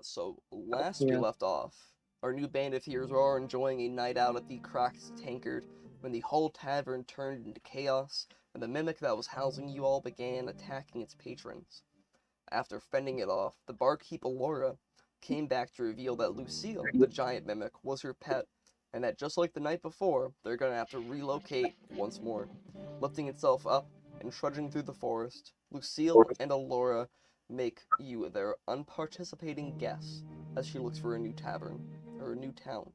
So last we Yeah. left off, our new band of heroes were all enjoying a night out at the Cracked Tankard when the whole tavern turned into chaos and the mimic that was housing you all began attacking its patrons. After fending it off, the barkeep Laura came back to reveal that Lucille, the giant mimic, was her pet, and that just like the night before, they're gonna have to relocate once more. Lifting itself up and trudging through the forest, Lucille and Alora make you their unparticipating guests as she looks for a new tavern, or a new town.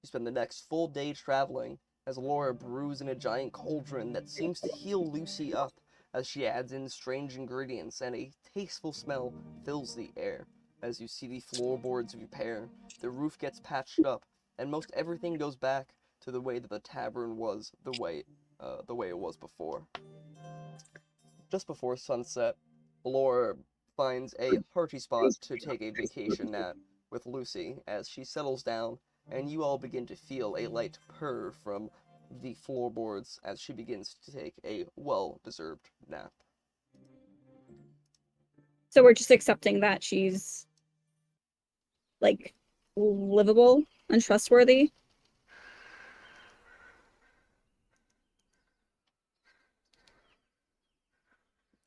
You spend the next full day traveling as Laura brews in a giant cauldron that seems to heal Lucy up as she adds in strange ingredients and a tasteful smell fills the air. As you see the floorboards repair, the roof gets patched up, and most everything goes back to the way that the tavern was the way it was before. Just before sunset, Laura finds a hearty spot to take a vacation nap with Lucy as she settles down, and you all begin to feel a light purr from the floorboards as she begins to take a well-deserved nap. So we're just accepting that she's, like, livable and trustworthy?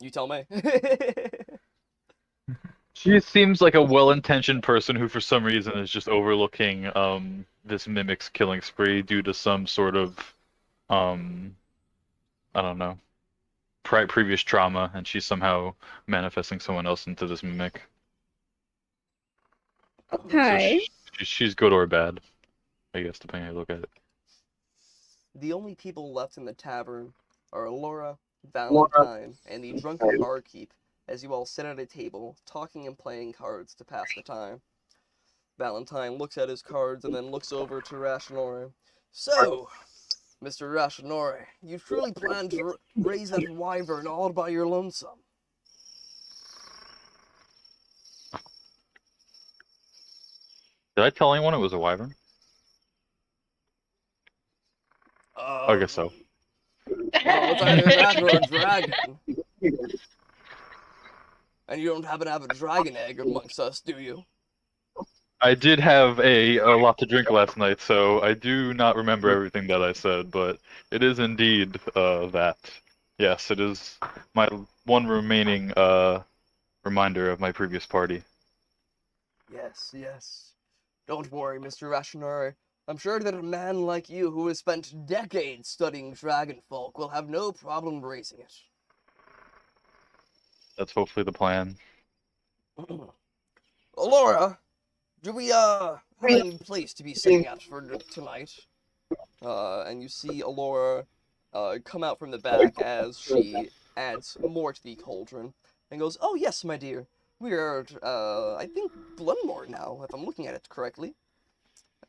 You tell me. She seems like a well-intentioned person who, for some reason, is just overlooking this mimic's killing spree due to some sort of I don't know, previous trauma, and she's somehow manifesting someone else into this mimic. Okay. So she's good or bad, I guess, depending on how you look at it. The only people left in the tavern are Laura, Valentine, and the drunken barkeep as you all sit at a table, talking and playing cards to pass the time. Valentine looks at his cards and then looks over to Rashinore. So, Mr. Rashinore, you truly plan to raise that wyvern all by your lonesome? Did I tell anyone it was a wyvern? I guess so. Well, it's either that or a dragon. And you don't happen to have a dragon egg amongst us, do you? I did have a lot to drink last night, so I do not remember everything that I said, but it is indeed that. Yes, it is my one remaining reminder of my previous party. Yes. Don't worry, Mr. Rashinore. I'm sure that a man like you who has spent decades studying dragonfolk will have no problem raising it. That's hopefully the plan. Laura, do we, have any place to be staying at for tonight? And you see Alora, come out from the back as she adds more to the cauldron, and goes, "Oh yes, my dear. We are at, I think Glenmore now, if I'm looking at it correctly."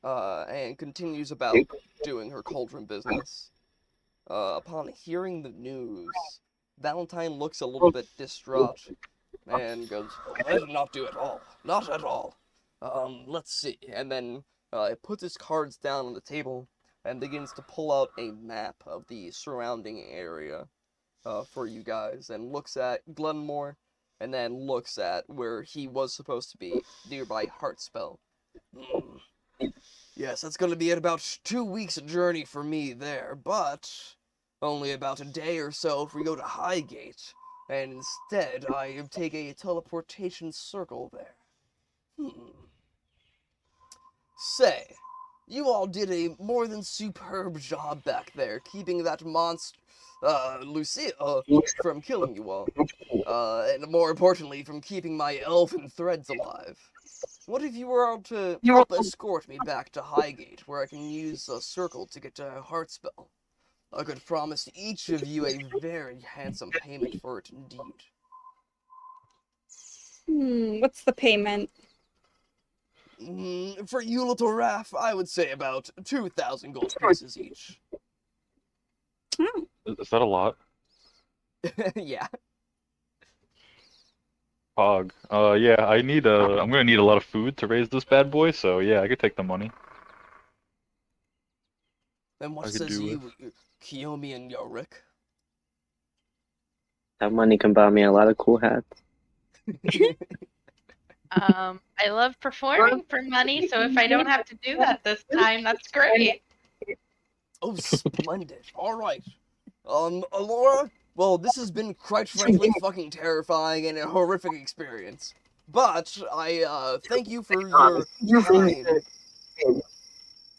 And continues about doing her cauldron business. Upon hearing the news, Valentine looks a little bit distraught and goes, "I did not do it all. Not at all. Let's see." And then it puts his cards down on the table and begins to pull out a map of the surrounding area for you guys, and looks at Glenmore, and then looks at where he was supposed to be, nearby Heartspell. Yes, that's going to be at about 2 weeks' journey for me there, but only about a day or so if we go to Highgate, and instead I take a teleportation circle there. Say, you all did a more than superb job back there, keeping that monster, Lucille, from killing you all. And more importantly, from keeping my elven threads alive. What if you were to help escort me back to Highgate, where I can use a circle to get to Heartspell? I could promise each of you a very handsome payment for it indeed. What's the payment? For you, little Raph, I would say about 2,000 gold pieces each. Oh. Is that a lot? Yeah. Pog. Yeah, I'm gonna need a lot of food to raise this bad boy, so yeah, I could take the money. Then what I could says do you, Kiyomi and Yorrick? That money can buy me a lot of cool hats. I love performing for money, so if I don't have to do that this time, that's great. Oh, splendid. Alright. Alora? Well, this has been quite frankly fucking terrifying and a horrific experience. But I thank you for your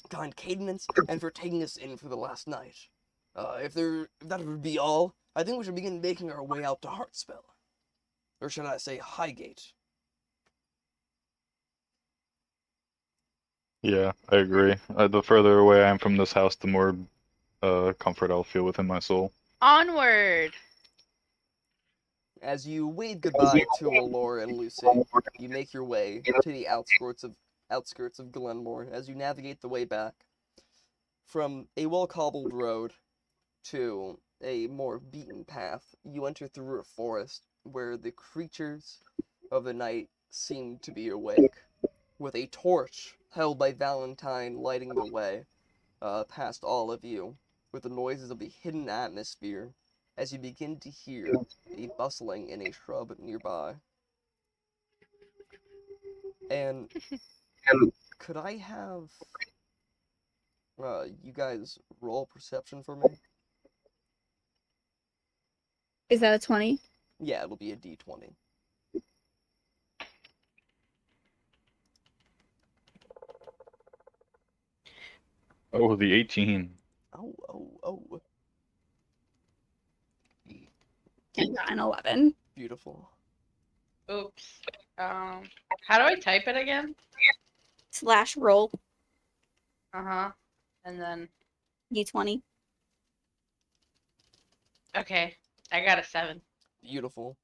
kind cadence and for taking us in for the last night. If that would be all, I think we should begin making our way out to Heartspell. Or should I say Highgate? Yeah, I agree. The further away I am from this house, the more comfort I'll feel within my soul. Onward! As you wave goodbye to Alora and Lucy, you make your way to the outskirts of Glenmore as you navigate the way back from a well-cobbled road to a more beaten path. You enter through a forest where the creatures of the night seem to be awake, with a torch held by Valentine lighting the way past all of you, with the noises of the hidden atmosphere as you begin to hear a bustling in a shrub nearby. And could I have you guys roll perception for me? Is that a 20? Yeah, it'll be a d20. Oh, the 18. Oh. I got an 11. Beautiful. Oops. How do I type it again? /roll Uh-huh. And then, D20. okay, I got a 7. Beautiful.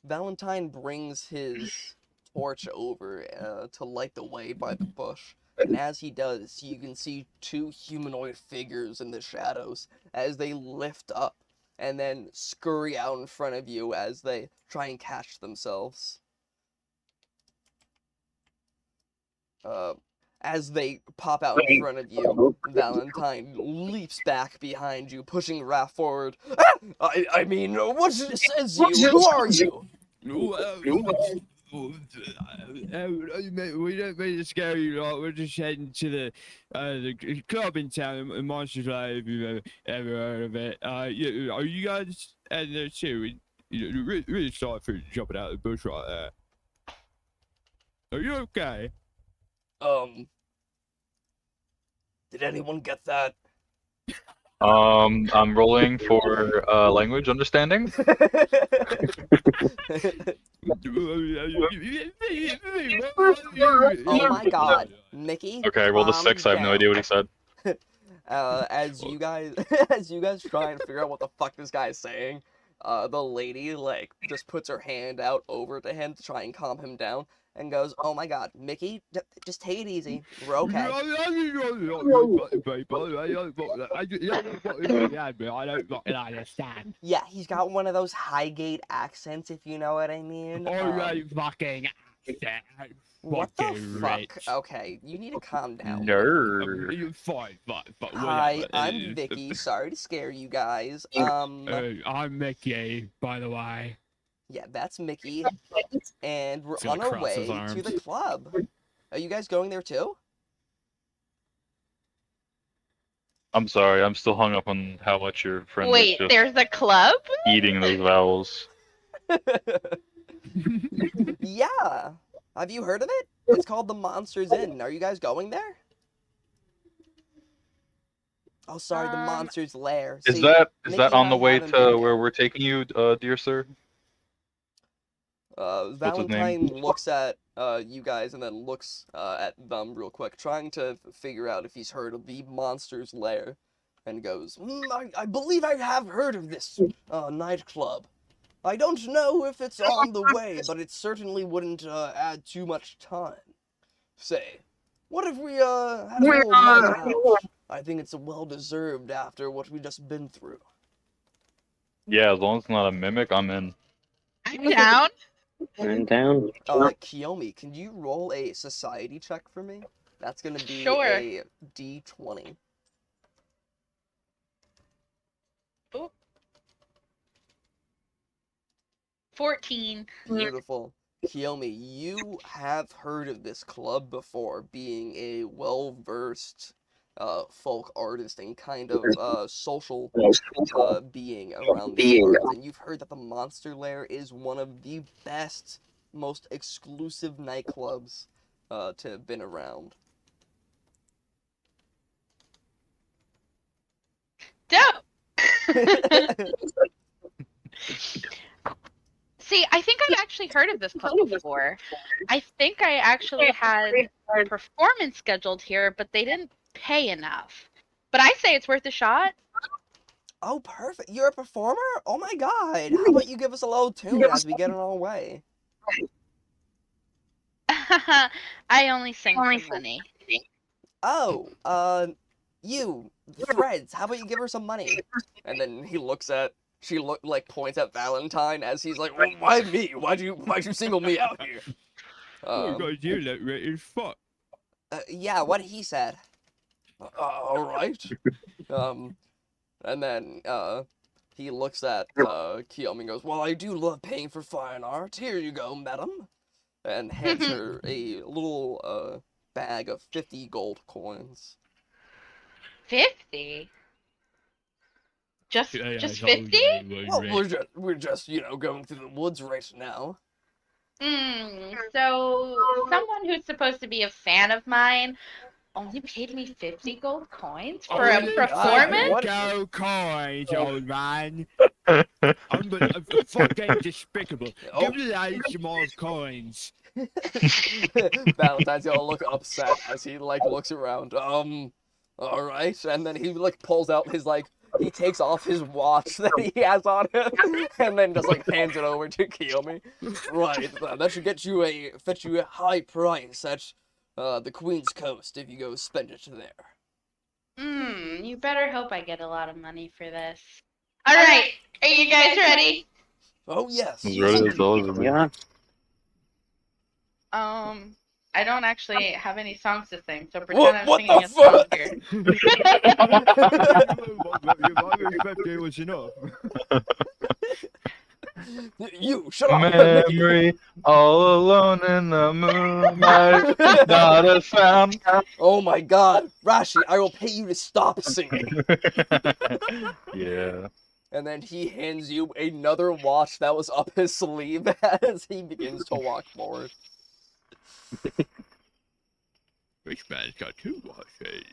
Valentine brings his torch over to light the way by the bush. And as he does, you can see two humanoid figures in the shadows as they lift up and then scurry out in front of you as they try and catch themselves. As they pop out in front of you, Valentine leaps back behind you, pushing Raph forward. Ah! I mean, what says you? Who are you? We don't mean to scare you lot. We're just heading to the club in town in Monsters Live, if you've ever heard of it. Yeah, are you guys heading there too? Really sorry for jumping out of the bush right there. Are you okay? Did anyone get that? I'm rolling for language understanding. Oh my god, Mickey. Okay, roll the 6. I have no idea what he said. As you guys try and figure out what the fuck this guy's saying, the lady just puts her hand out over to him to try and calm him down and goes, "Oh my god, Mickey, just take it easy. We're okay." I don't fucking understand. Yeah, he's got one of those Highgate accents, if you know what I mean. Fucking What the fucking fuck? rich. Okay, you need to calm down. Nerd. You're fine. Hi, I'm Vicky. Sorry to scare you guys. I'm Mickey, by the way. Yeah, that's Mickey. And we're He's gonna on our cross his way to arms. the club. Are you guys going there too? I'm sorry, I'm still hung up on how much your friend Wait, was just there's a club? eating those vowels. Yeah. Have you heard of it? It's called the Monsters Inn. Are you guys going there? Oh, sorry, the Monsters Lair. Is See, that Mickey and on the I way haven't to been where yet. we're taking you, dear sir? his Valentine name? looks at you guys and then looks at them real quick, trying to figure out if he's heard of the Monsters Lair, and goes, I believe I have heard of this nightclub. I don't know if it's on the way, but it certainly wouldn't add too much time. Say, what if we had a little night out? I think it's well-deserved after what we just been through. Yeah, as long as it's not a mimic, I'm in. I'm down. I'm down. Kiyomi, can you roll a society check for me? That's gonna be Sure. a D20. Ooh. 14. Beautiful. Kiyomi, you have heard of this club before, being a well-versed folk artist and kind of social being around these parts, and you've heard that the Monster Lair is one of the best, most exclusive nightclubs to have been around. Dope. See, I think I've actually heard of this club before. I think I actually had a performance scheduled here, but they didn't pay enough. But I say it's worth a shot. Oh, perfect. You're a performer? Oh my god. How about you give us a little tune as we get on our way? I only sing for money. Oh, you, Threads, how about you give her some money? And then she points at Valentine as he's like, well, why me? Why'd you single me out here? Oh, guys, you look rich as fuck. Yeah, what he said. Alright. And then, he looks at, Kiyomi and goes, well, I do love paying for fine art. Here you go, madam. And hands her a little, bag of 50 gold coins. 50? Just 50? Well, we're just, going through the woods right now. So someone who's supposed to be a fan of mine only paid me 50 gold coins for a performance? Go coins, old man. I'm fucking despicable. Oh. Give the lady some more coins. Valentine's gonna look upset as he, looks around. Alright. And then he, pulls out his, he takes off his watch that he has on him, and then just, hands it over to Kiyomi. Right, that should fetch you a high price at, the Queen's Coast if you go spend it there. You better hope I get a lot of money for this. Alright, are you guys ready? Oh, yes. As ready as always. Yeah. I don't actually have any songs to sing, so pretend I'm What singing the a song fuck? It was enough. You, shut up! Memory, all alone in the moonlight, not a sound. Oh my god, Rashi, I will pay you to stop singing. Yeah. And then he hands you another watch that was up his sleeve as he begins to walk forward. This man's got 2 watches.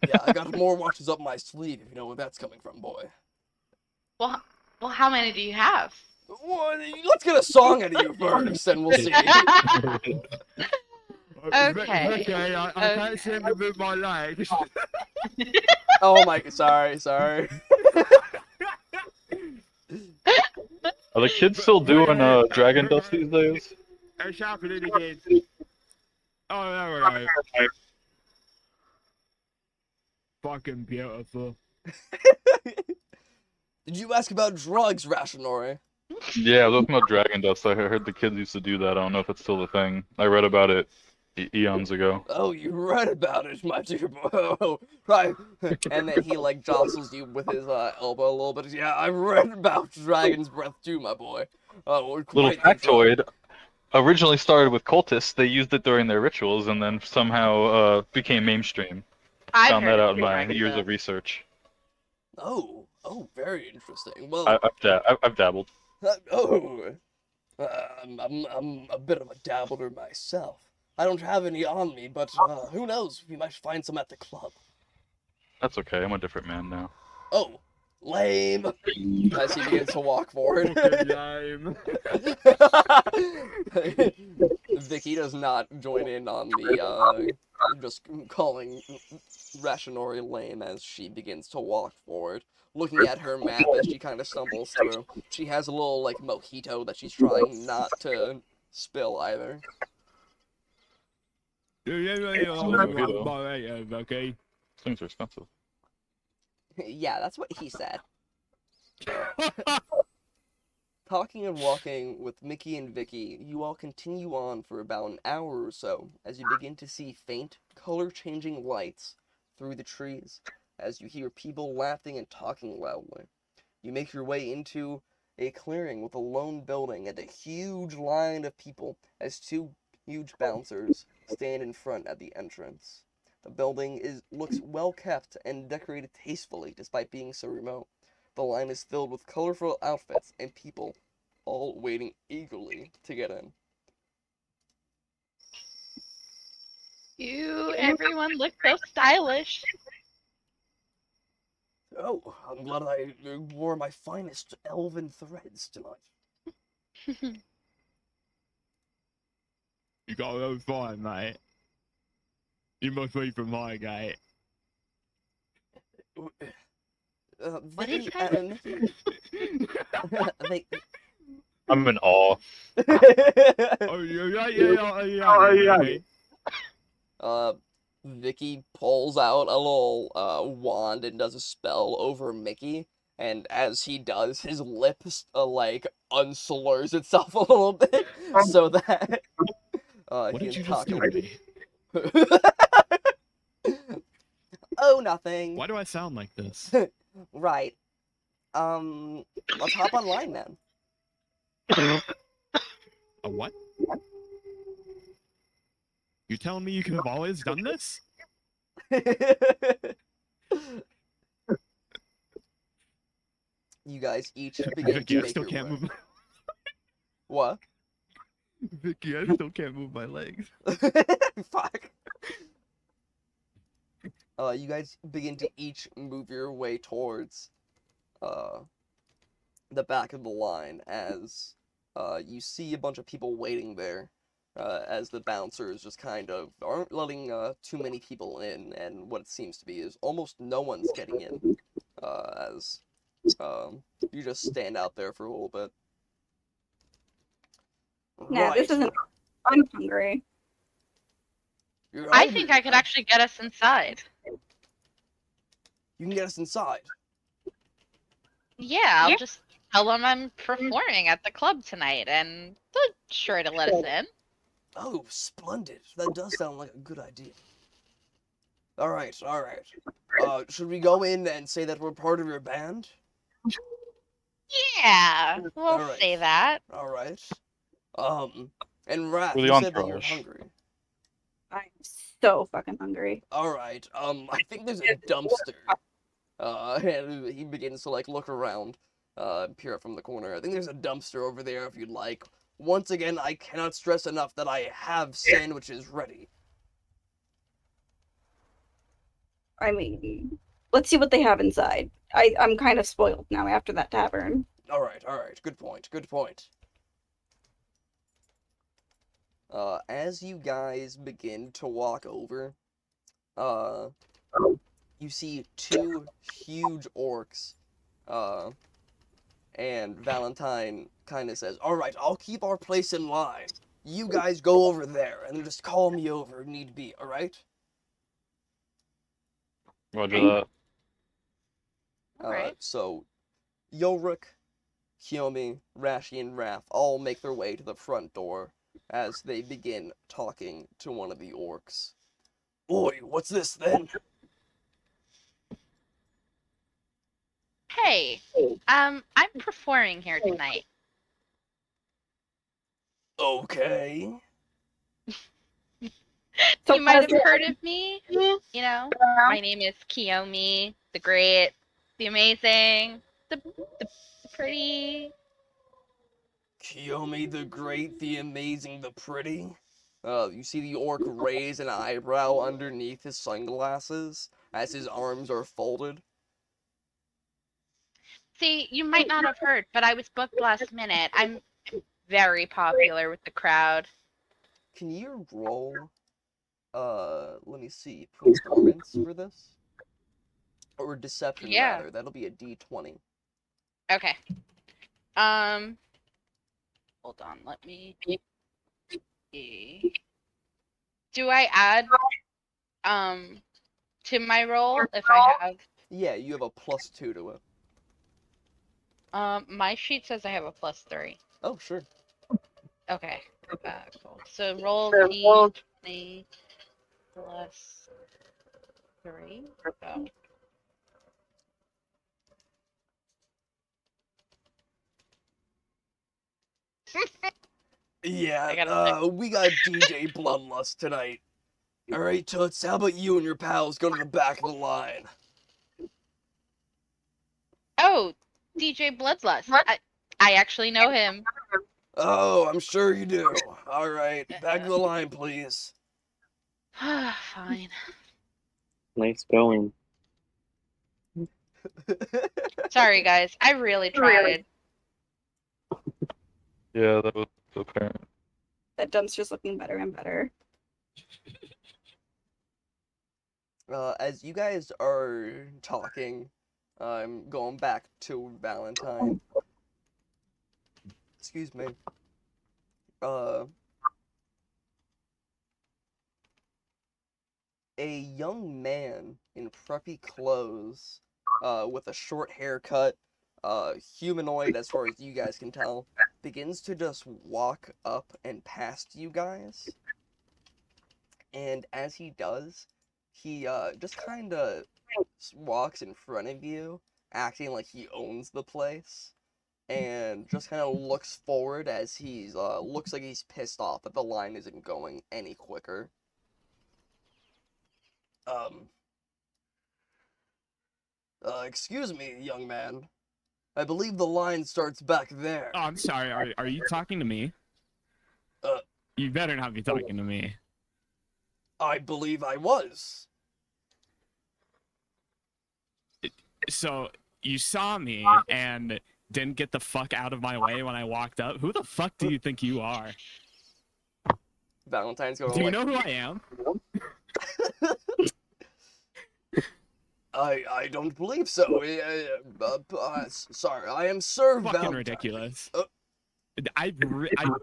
Yeah, I got more watches up my sleeve, if you know where that's coming from, boy. Well, how many do you have? Well, let's get a song out of you first, and we'll see. Okay. I can't seem to move my legs. Oh my, sorry. Are the kids still doing Dragon Dust these days? It's happening again. Oh, there we go. Fucking beautiful. Did you ask about drugs, Rashinore? Yeah, I was talking about Dragon Dust. I heard the kids used to do that. I don't know if it's still a thing. I read about it eons ago. Oh, you read about it, my dear boy. Oh, right. And then he, jostles you with his elbow a little bit. Yeah, I read about Dragon's Breath too, my boy. Oh, Little factoid. Originally started with cultists. They used it during their rituals, and then somehow became mainstream. Found that out in my years of research. Oh, very interesting. Well, I've dabbled. I'm a bit of a dabbler myself. I don't have any on me, but who knows? We might find some at the club. That's okay. I'm a different man now. Oh, lame. As he begins to walk forward. Lame. Vicky does not join in on the just calling Rashinore lame as she begins to walk forward, looking at her map as she kind of stumbles through. She has a little mojito that she's trying not to spill either. Okay. Things are expensive. Yeah, that's what he said. Talking and walking with Mickey and Vicky, you all continue on for about an hour or so as you begin to see faint, color-changing lights through the trees as you hear people laughing and talking loudly. You make your way into a clearing with a lone building and a huge line of people as two huge bouncers stand in front at the entrance. The building looks well kept and decorated tastefully despite being so remote. The line is filled with colorful outfits and people, all waiting eagerly to get in. Everyone looks so stylish. Oh, I'm glad I wore my finest elven threads tonight. You got no fine, mate. You must be from my gate. What did Vicky he say? and Nicky. I'm in awe. Oh, yeah. Vicky pulls out a little wand and does a spell over Mickey, and as he does, his lips like unslurs itself a little bit so that What he did you can just talk do to me? Oh, nothing. Why do I sound like this? Right. Let's hop online then. A what? You telling me you could have always done this? You guys each begin Vicky, to I make still your can't way. move. What? Vicky, I still can't move my legs. Fuck. You guys begin to each move your way towards the back of the line as you see a bunch of people waiting there as the bouncers just kind of aren't letting too many people in, and what it seems to be is almost no one's getting in as you just stand out there for a little bit. Nah, Right. this isn't. I'm hungry. You're I hungry, think I could huh? actually get us inside. You can get us inside. Yeah, I'll just tell them I'm performing at the club tonight, and they're sure to let us in. Oh, splendid. That does sound like a good idea. Alright, alright. Should we go in and say that we're part of your band? Yeah, we'll Alright. say that. Alright. And Raph, For the you said that you're entourage. hungry. I'm so fucking hungry. Alright, I think there's a dumpster. And he begins to, like, look around, peer up from the corner. I think there's a dumpster over there if you'd like. Once again, I cannot stress enough that I have sandwiches ready. I mean, let's see what they have inside. I'm kind of spoiled now after that tavern. Alright, alright. Good point, good point. As you guys begin to walk over, you see two huge orcs, and Valentine kind of says, alright, I'll keep our place in line. You guys go over there, and then just call me over if need be, alright? Roger Okay. that. Alright. So, Yorrick, Kiyomi, Rashi, and Raph all make their way to the front door as they begin talking to one of the orcs. Oi, what's this then? Hey, I'm performing here tonight. Okay. So You might how's have heard of me. You know, my name is Kiyomi, the great, the amazing, the pretty. Kiyomi the Great, the Amazing, the Pretty. You see the orc raise an eyebrow underneath his sunglasses as his arms are folded. See, you might not have heard, but I was booked last minute. I'm very popular with the crowd. Can you roll, let me see, performance for this? Or deception, Yeah. rather. That'll be a d20. Okay. Hold on, let me see. Do I add to my roll if I have Yeah, you have a +2 to it. my sheet says I have a +3. Oh, sure. Okay. Cool. So roll d20 +3. Oh. Yeah, we got DJ Bloodlust tonight. Alright, Toots, how about you and your pals go to the back of the line? Oh, DJ Bloodlust. I actually know him. Oh, I'm sure you do. Alright, back of the line, please. Fine. Nice going. Sorry, guys. I really tried. Yeah, that was apparent. That dumpster's looking better and better. As you guys are talking, I'm going back to Valentine. Excuse me. A young man in preppy clothes, with a short haircut, humanoid as far as you guys can tell, begins to just walk up and past you guys. And as he does, he just kind of walks in front of you, acting like he owns the place, and just kind of looks forward as he's looks like he's pissed off that the line isn't going any quicker. Excuse me, young man. I believe the line starts back there. Oh, I'm sorry. Are you talking to me? You better not be talking to me. I believe I was. So you saw me and didn't get the fuck out of my way when I walked up. Who the fuck do you think you are? Valentine's going. Do you know who I am? I don't believe so. Sorry, I am Sir Fucking Valentine. ridiculous. I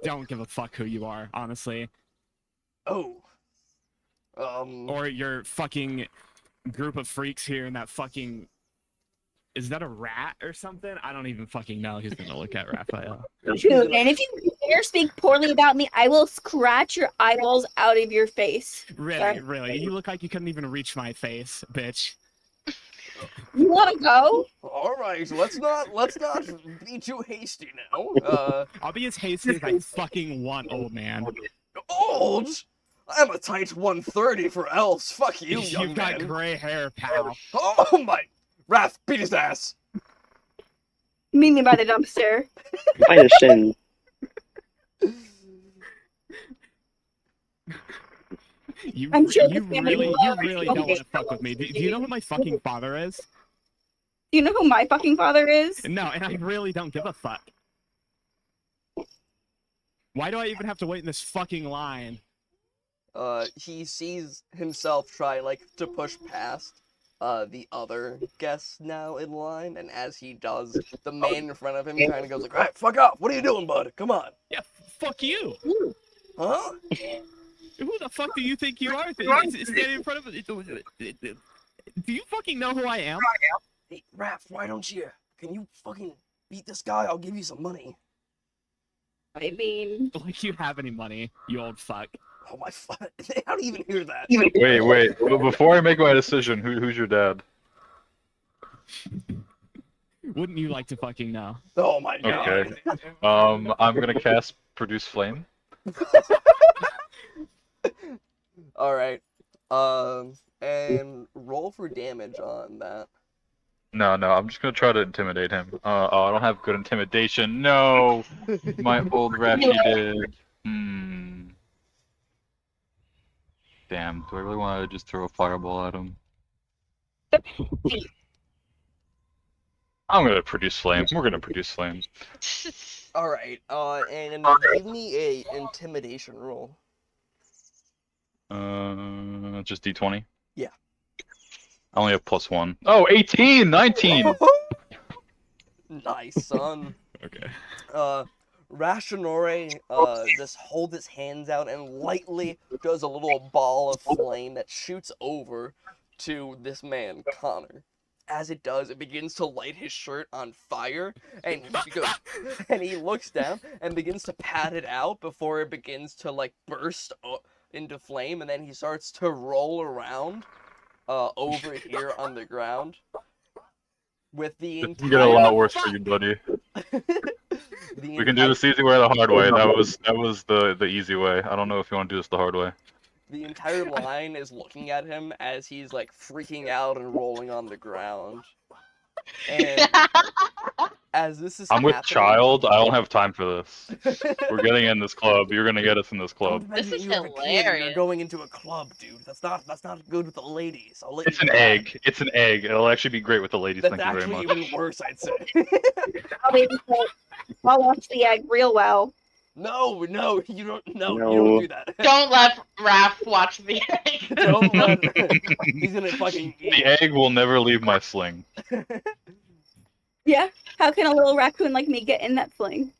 don't give a fuck who you are, honestly. Oh. Or your fucking group of freaks here in that fucking... Is that a rat or something? I don't even fucking know who's gonna look at Raphael. Dude, and if you dare speak poorly about me, I will scratch your eyeballs out of your face. Really? You look like you couldn't even reach my face, bitch. You want to go? All right, let's not be too hasty now. I'll be as hasty as I fucking want, old man. Old? I'm a tight 130 for elves. Fuck you, young You've got man. gray hair, pal. Oh my! Raph, beat his ass. Meet me by the dumpster. By the shin. You I'm sure really don't want to fuck with me. Do you know who my fucking father is? Do you know who my fucking father is? No, and I really don't give a fuck. Why do I even have to wait in this fucking line? He sees himself try, to push past, the other guests now in line, and as he does, the man in front of him kind of goes like, "Alright, fuck off! What are you doing, bud? Come on!" Yeah, fuck you! Huh? Who the fuck do you think you are standing in front of it? Do you fucking know who I am? Hey, Raph, why don't you? Can you fucking beat this guy? I'll give you some money. I mean... Like you have any money, you old fuck. Oh my fuck! How do you even hear that? Wait. Well, before I make my decision, who's your dad? Wouldn't you like to fucking know? Oh my god. Okay. I'm gonna cast Produce Flame. Alright. And roll for damage on that. No, I'm just gonna try to intimidate him. Oh, I don't have good intimidation. No! My old Rashi did. Damn, do I really want to just throw a fireball at him? I'm gonna produce flame. We're gonna produce flame. Alright, and give me a intimidation roll. Just D20? Yeah. I only have +1. Oh, 18! 19! Nice, son. Okay. Rashinore, just holds his hands out and lightly does a little ball of flame that shoots over to this man, Connor. As it does, it begins to light his shirt on fire, and he looks down and begins to pat it out before it begins to, burst into flame, and then he starts to roll around, over here on the ground. With the This can get a lot worse for you, buddy. We can do this easy way or the hard way. That was the easy way. I don't know if you want to do this the hard way. The entire line is looking at him as he's like freaking out and rolling on the ground. And as this is I'm with happening, child. I don't have time for this. We're getting in this club. You're gonna get us in this club. Don't mention This is you have a kid and you're hilarious. going into a club, dude. That's not good with the ladies. I'll let It's you an know that. egg. It's an egg. It'll actually be great with the ladies. That's Thank you very actually much. even worse, I'd say. I'll watch the egg real well. No, you don't. No, you No. don't do that. Don't let Raph watch the egg. Don't let. He's gonna fucking eat. The egg will never leave my sling. Yeah. How can a little raccoon like me get in that sling?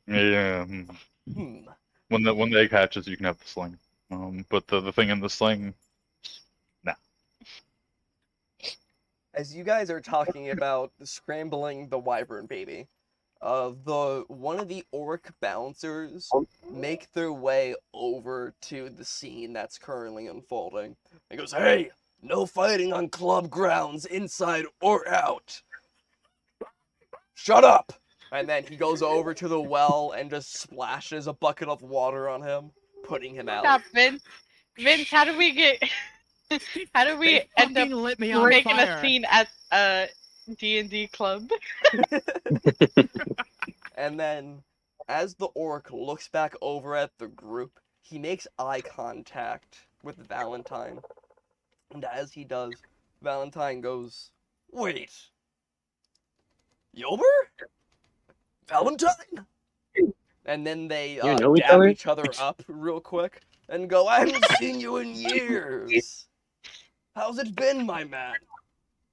Yeah. Hmm. When the egg hatches, you can have the sling. But the thing in the sling, nah. As you guys are talking about scrambling the wyvern baby, one of the orc bouncers make their way over to the scene that's currently unfolding. He goes, "Hey, no fighting on club grounds, inside or out. Shut up!" And then he goes over to the well and just splashes a bucket of water on him, putting him out. Stop, Vince. Vince, how do we They end up fucking lit me on making fire. a scene at a D&D club? And then, as the orc looks back over at the group, he makes eye contact with Valentine. And as he does, Valentine goes, "Wait. Yober? Valentine?" And then they You know each dab other? each other up real quick and go, "I haven't seen you in years. How's it been, my man?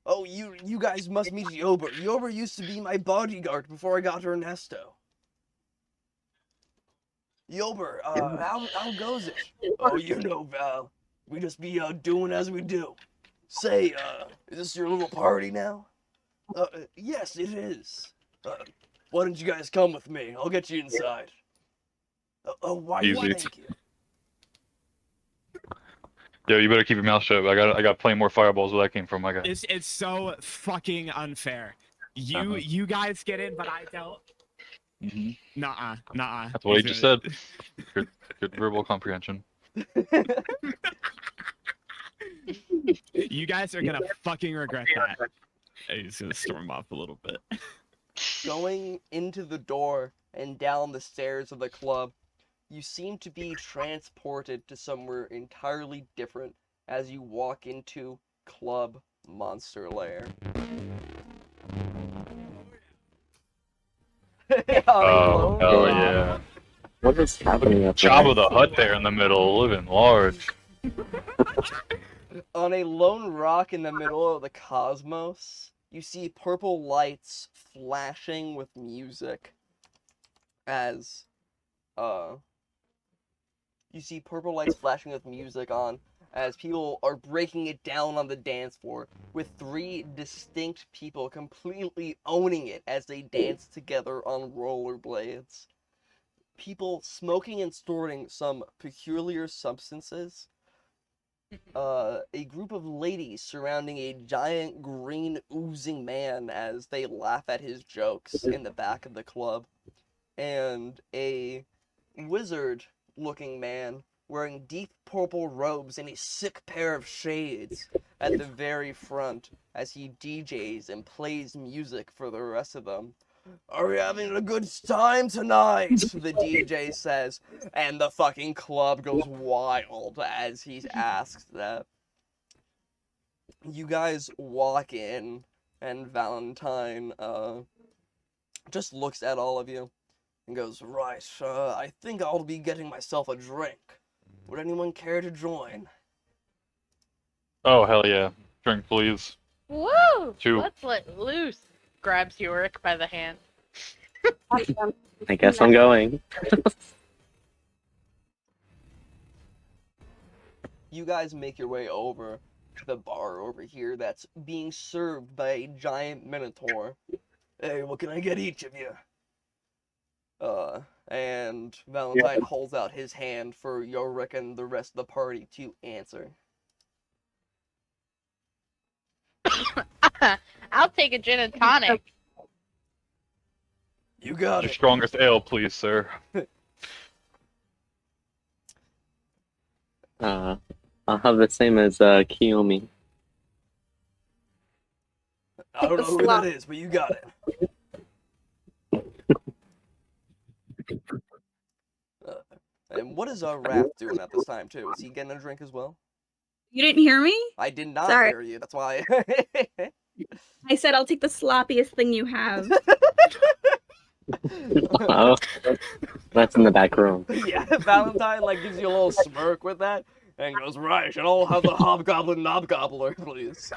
Oh, you guys must meet Yober. Yober used to be my bodyguard before I got Ernesto. Yober, how goes it? Oh, you know, Val. We just be doing as we do. Say, is this your little party now?" Yes, it is. Why don't you guys come with me? I'll get you inside." Why? Easy. Thank you. Yo, you better keep your mouth shut. I got plenty more fireballs where that came from, my guy. It's so fucking unfair. You guys get in, but I don't. Nuh-uh. That's what he just said. Good verbal comprehension. You guys are gonna fucking regret that. He's gonna storm off a little bit. Going into the door and down the stairs of the club, you seem to be transported to somewhere entirely different as you walk into Club Monster Lair. Oh, hell yeah. What is happening up there? Jabba the Hutt there in the middle, living large. On a lone rock in the middle of the cosmos, you see purple lights flashing with music as, you see purple lights flashing with music on as people are breaking it down on the dance floor with 3 distinct people completely owning it as they dance together on rollerblades. People smoking and snorting some peculiar substances. A group of ladies surrounding a giant green oozing man as they laugh at his jokes in the back of the club. And a wizard-looking man wearing deep purple robes and a sick pair of shades at the very front as he DJs and plays music for the rest of them. "Are we having a good time tonight?" the DJ says, and the fucking club goes wild as he asks that. You guys walk in, and Valentine just looks at all of you and goes, "Right, I think I'll be getting myself a drink. Would anyone care to join?" Oh, hell yeah. Drink, please. Woo! 2. Let's let loose. Grabs Yorrick by the hand. I guess I'm going. You guys make your way over to the bar over here that's being served by a giant minotaur. "Hey, what can I get each of you?" And Valentine holds out his hand for Yorrick and the rest of the party to answer. I'll take a gin and tonic. You got Your it. strongest ale, please, sir. I'll have the same as Kiyomi. I don't know who that is, but you got it. And what is Raph doing at this time too? Is he getting a drink as well? You didn't hear me? I did not Sorry. hear you. That's why. I said I'll take the sloppiest thing you have. Oh, that's in the back room. Yeah, Valentine like gives you a little smirk with that and goes, right, and I'll have the hobgoblin knobgobbler, please.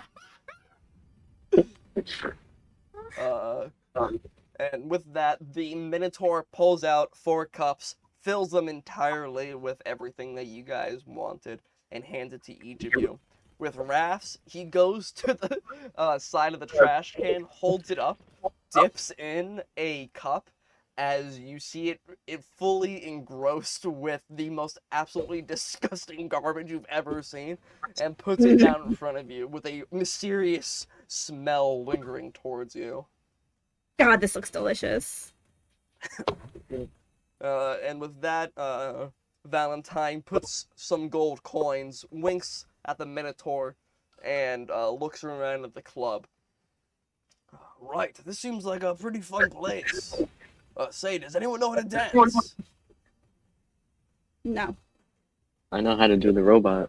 And with that, the Minotaur pulls out 4 cups, fills them entirely with everything that you guys wanted, and hands it to each of you. With Raph's, he goes to the side of the trash can, holds it up, dips in a cup, as you see it fully engrossed with the most absolutely disgusting garbage you've ever seen, and puts it down in front of you with a mysterious smell lingering towards you. God, this looks delicious. And with that, Valentine puts some gold coins, winks at the Minotaur, and looks around at the club. Right, this seems like a pretty fun place. Say, does anyone know how to dance? No. I know how to do the robot.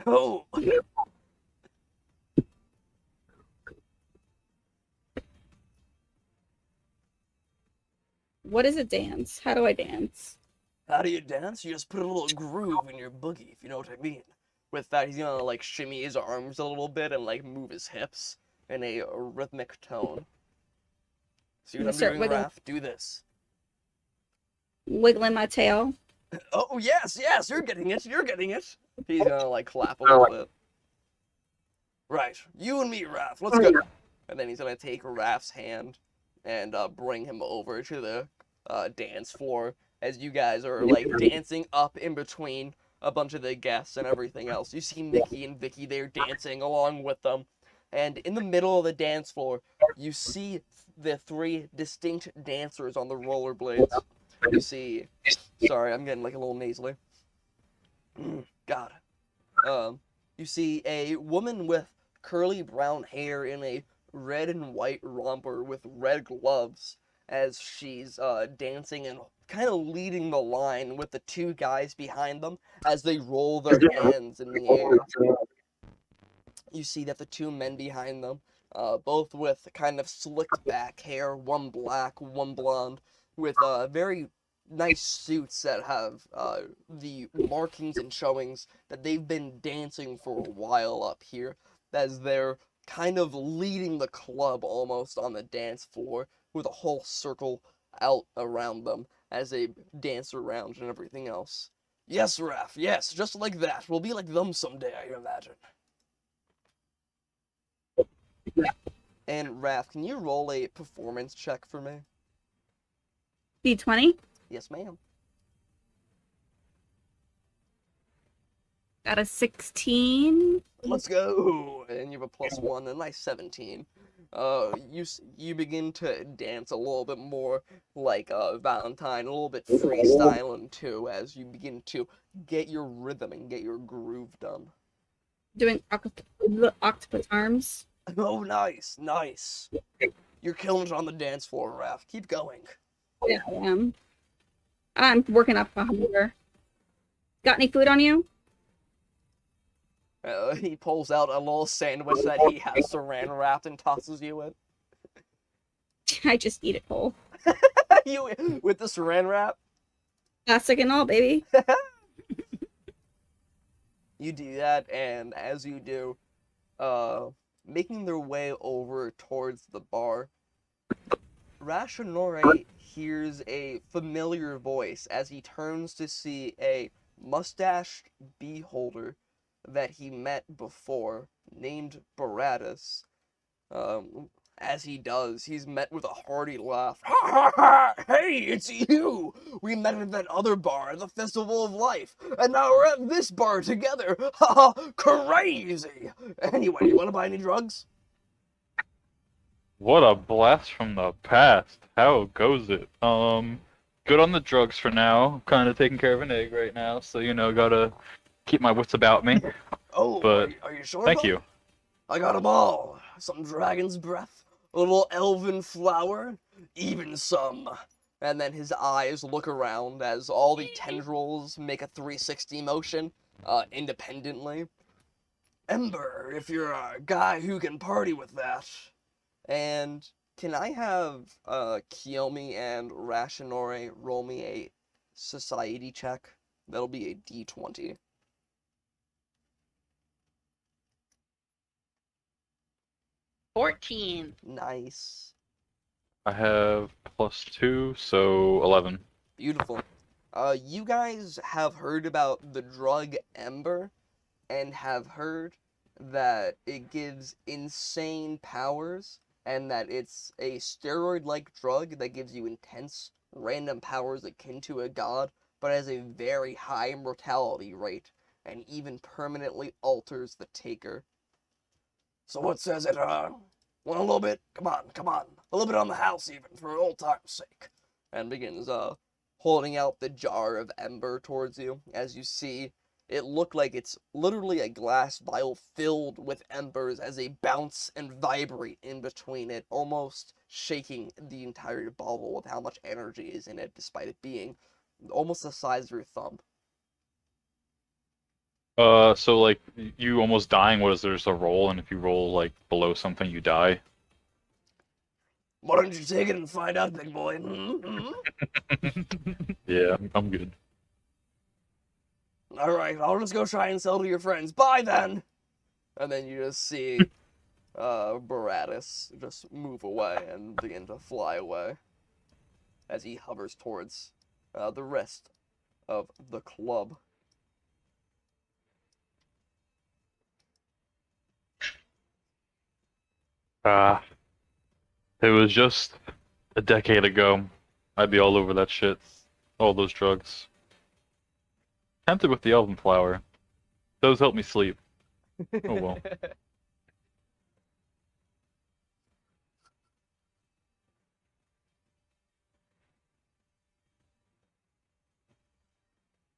Oh. What is a dance? How do I dance? How do you dance? You just put a little groove in your boogie, if you know what I mean. With that, he's gonna like shimmy his arms a little bit and like move his hips in a rhythmic tone. See what I'm doing, Raph? Do this. Wiggling my tail. Oh, yes, you're getting it, He's gonna like clap a little bit. Right, you and me, Raph, let's go. And then he's gonna take Raph's hand and bring him over to the dance floor as you guys are like dancing up in between a bunch of the guests and everything else. You see Mickey and Vicky there dancing along with them. And in the middle of the dance floor, you see the 3 distinct dancers on the rollerblades. You see, sorry, I'm getting like a little nasally. God. You see a woman with curly brown hair in a red and white romper with red gloves as she's dancing and kind of leading the line with the 2 guys behind them as they roll their hands in the air. You see that the 2 men behind them, both with kind of slicked back hair, one black, one blonde, with very nice suits that have the markings and showings that they've been dancing for a while up here, as they're kind of leading the club almost on the dance floor with a whole circle out around them as they dance around and everything else. Yes, Raph, yes, just like that. We'll be like them someday, I imagine. And Raph, can you roll a performance check for me? D20? Yes, ma'am. Got a 16. Let's go! And you have a +1, a nice 17. You begin to dance a little bit more like Valentine, a little bit freestyling too, as you begin to get your rhythm and get your groove done. Doing octopus arms. Oh, nice, nice. You're killing it on the dance floor, Raph. Keep going. Yeah, I am. I'm working up a hunger. Got any food on you? He pulls out a little sandwich that he has saran wrapped and tosses you with. I just eat it whole. You with the saran wrap? Plastic and all, baby. You do that, and as you do, making their way over towards the bar, Rashinore hears a familiar voice as he turns to see a mustached beholder that he met before, named Baratus. As he does, he's met with a hearty laugh. Ha ha ha! Hey, it's you! We met at that other bar, the Festival of Life, and now we're at this bar together! Ha ha! Crazy! Anyway, you wanna buy any drugs? What a blast from the past. How goes it? Good on the drugs for now. Kind of taking care of an egg right now, so gotta keep my wits about me. Oh, But are you sure, thank bud? you. I got 'em all. Some dragon's breath, a little elven flower, even some. And then his eyes look around as all the tendrils make a 360 motion, independently. Ember, if you're a guy who can party with that. And can I have Kiyomi and Rashinore roll me a society check? That'll be a D20. 14. Nice. I have +2, so 11. Beautiful. You guys have heard about the drug Ember and have heard that it gives insane powers and that it's a steroid-like drug that gives you intense random powers akin to a god, but has a very high mortality rate and even permanently alters the taker. So what says it, want a little bit? Come on, come on. A little bit on the house even, for old time's sake. And begins, holding out the jar of ember towards you. As you see, it looked like it's literally a glass vial filled with embers as they bounce and vibrate in between it, almost shaking the entire bottle with how much energy is in it, despite it being almost the size of your thumb. So like you almost dying, what is there's a roll, and if you roll like below something, you die. Why don't you take it and find out, big boy? Yeah, I'm good. Alright, I'll just go try and sell to your friends. Bye then! And then you just see Baratus just move away and begin to fly away as he hovers towards the rest of the club. It was just a decade ago. I'd be all over that shit. All those drugs. Tempted with the elven flower. Those help me sleep. Oh well.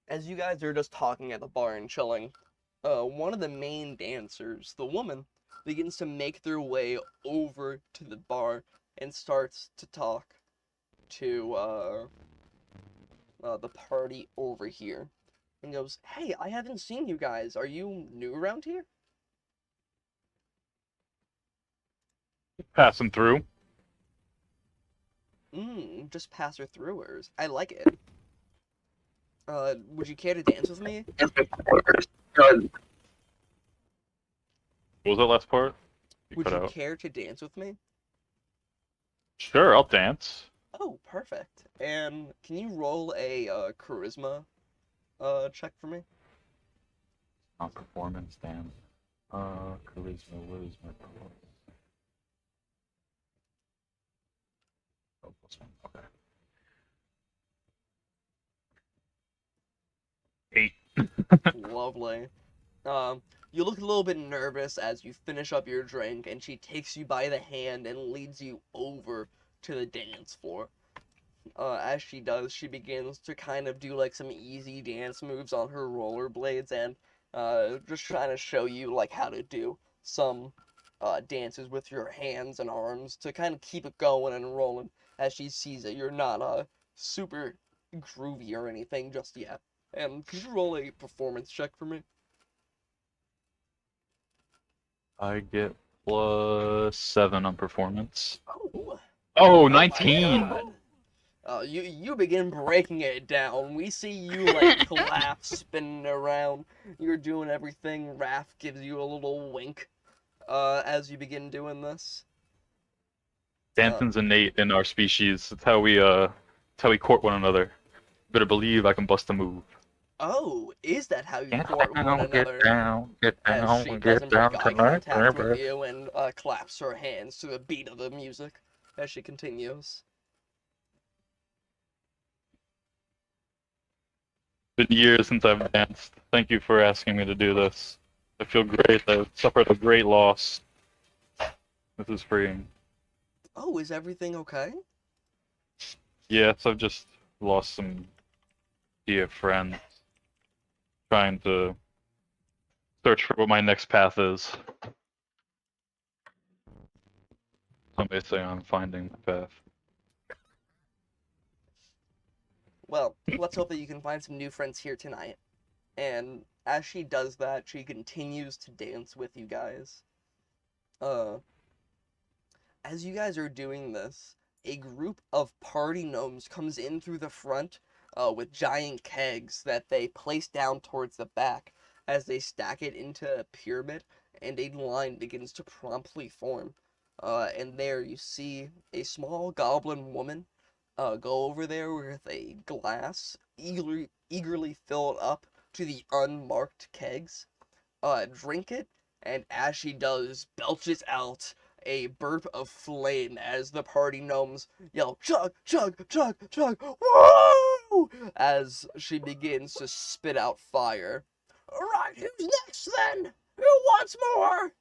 As you guys are just talking at the bar and chilling, one of the main dancers, the woman, begins to make their way over to the bar and starts to talk to the party over here. And goes, "Hey, I haven't seen you guys. Are you new around here?" Passing through. Just pass her throughers. I like it. Would you care to dance with me? What was that last part? You Would cut you out. care to dance with me? Sure, I'll dance. Oh, perfect. And can you roll a charisma check for me? On performance, damn. Charisma, what is my performance? Oh, +1, okay. 8. Lovely. You look a little bit nervous as you finish up your drink, and she takes you by the hand and leads you over to the dance floor. As she does, she begins to kind of do like some easy dance moves on her rollerblades and just trying to show you like how to do some dances with your hands and arms to kind of keep it going and rolling as she sees that you're not super groovy or anything just yet. And could you roll a performance check for me? I get +7 on performance. Oh, Oh, my 19! God. You begin breaking it down. We see you like clap, spinning around. You're doing everything. Raph gives you a little wink, as you begin doing this. Dancing's innate in our species. It's how we court one another. Better believe I can bust a move. Oh, is that how you Get court one down, another? get down, get As she down, doesn't get down break eye tonight, contact with baby. you and claps her hands to the beat of the music as she continues. Been years since I've danced. Thank you for asking me to do this. I feel great. I've suffered a great loss. This is freeing. Oh, is everything okay? Yes, I've just lost some dear friends. Trying to search for what my next path is. Some may say I'm finding the path. Well, let's hope that you can find some new friends here tonight. And as she does that, she continues to dance with you guys. As you guys are doing this, a group of party gnomes comes in through the front with giant kegs that they place down towards the back as they stack it into a pyramid, and a line begins to promptly form. And there you see a small goblin woman go over there with a glass, eagerly fill it up to the unmarked kegs, drink it, and as she does, belches out a burp of flame as the party gnomes yell, chug, chug, chug, chug, whoa! As she begins to spit out fire. Alright, who's next then? Who wants more?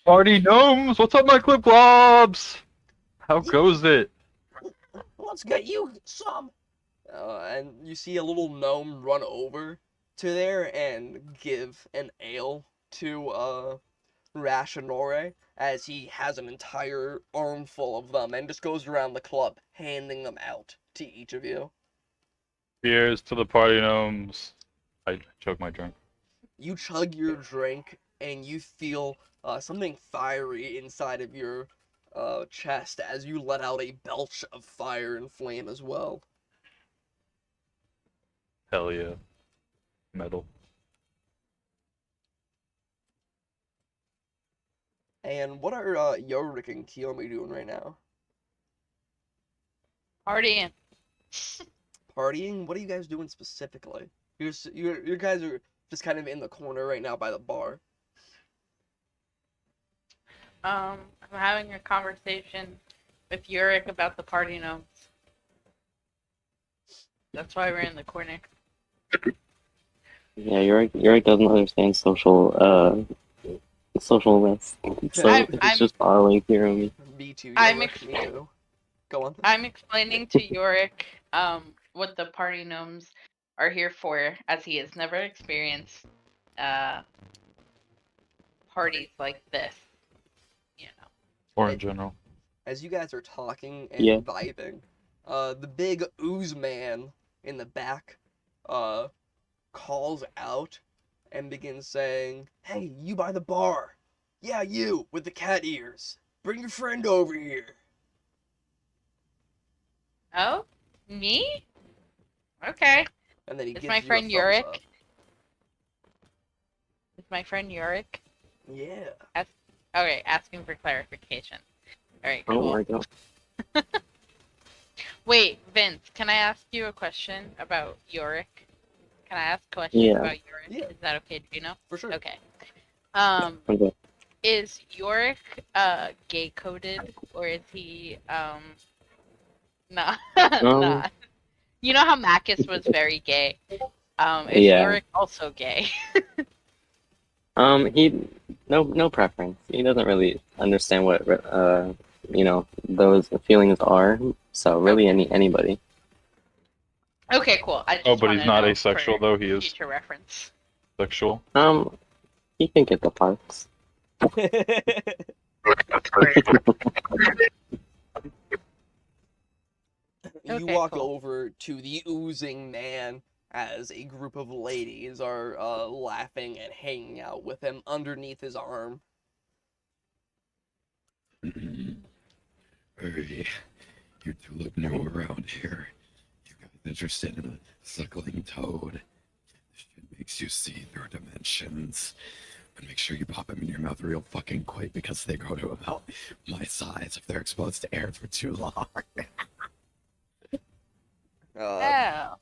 Party gnomes, what's up, my clip globs? How goes it? Let's get you some. And you see a little gnome run over to there and give an ale to Rashinore, as he has an entire armful of them and just goes around the club handing them out to each of you. Cheers to the party gnomes. I choked my drink. You chug your drink and you feel something fiery inside of your chest as you let out a belch of fire and flame as well. Hell yeah. Metal. And what are Yorrick and Kiyomi doing right now? Partying. Partying? What are you guys doing specifically? You guys are just kind of in the corner right now by the bar. I'm having a conversation with Yorrick about the party gnomes. That's why we're in the corner. Yeah, Yorrick doesn't understand socialness. So it's just following Kiyomi. Me too, I'm Yorrick, me too. Go on. I'm explaining to Yorrick what the party gnomes are here for, as he has never experienced parties like this. You know. Or in general. As you guys are talking and Yeah. vibing, the big ooze man in the back calls out and begins saying, "Hey, you by the bar. Yeah, you with the cat ears. Bring your friend over here." Oh, me? Okay. And then he It's gives my you friend a thumbs Yorrick. up. It's my friend Yorrick. Yeah. Okay, asking for clarification. Alright, Oh cool. my god. Wait, Vince, can I ask you a question about Yorrick? Can I ask a question Yeah. about Yorrick? Yeah. Is that okay? Do you know? For sure. Okay. Okay. Is Yorrick gay coded, or is he not? Not. You know how Macus was very gay. Is Yeah. Yorrick also gay? He no preference. He doesn't really understand what those feelings are. So really anybody. Okay, cool. I just Oh, but he's wanna not know asexual for though, he is future reference. sexual. He can get the parts. You Okay, walk cool. over to the oozing man as a group of ladies are laughing and hanging out with him underneath his arm. Hey, you two look new around here. You guys interested in a suckling toad? This shit makes you see through dimensions. But make sure you pop them in your mouth real fucking quick because they grow to about my size if they're exposed to air for too long. Oh.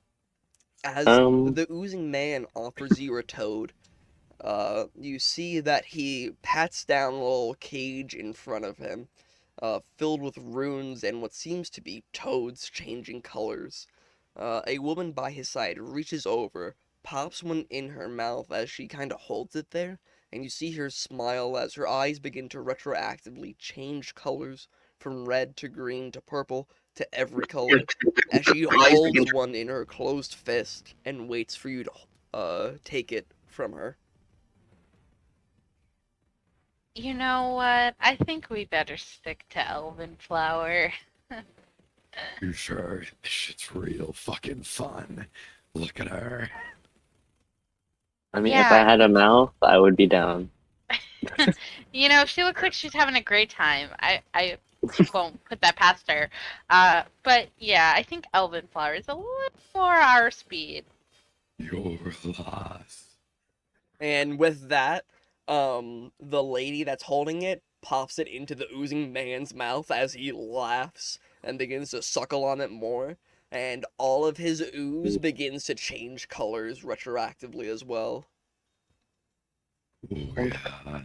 As the oozing man offers you a toad, you see that he pats down a little cage in front of him, filled with runes and what seems to be toads changing colors. A woman by his side reaches over, pops one in her mouth as she kind of holds it there, and you see her smile as her eyes begin to retroactively change colors from red to green to purple to every color, as she holds one in her closed fist and waits for you to take it from her. You know what? I think we better stick to Elven Flower. You sure? This shit's real fucking fun. Look at her. I mean, if Yeah. I had a mouth, I would be down. You know, she looks like she's having a great time. I won't put that past her. But yeah, I think Elven Flower is a little more our speed. You're lost. And with that, the lady that's holding it pops it into the oozing man's mouth as he laughs and begins to suckle on it more, and all of his ooze begins to change colors retroactively as well. Oh, yeah.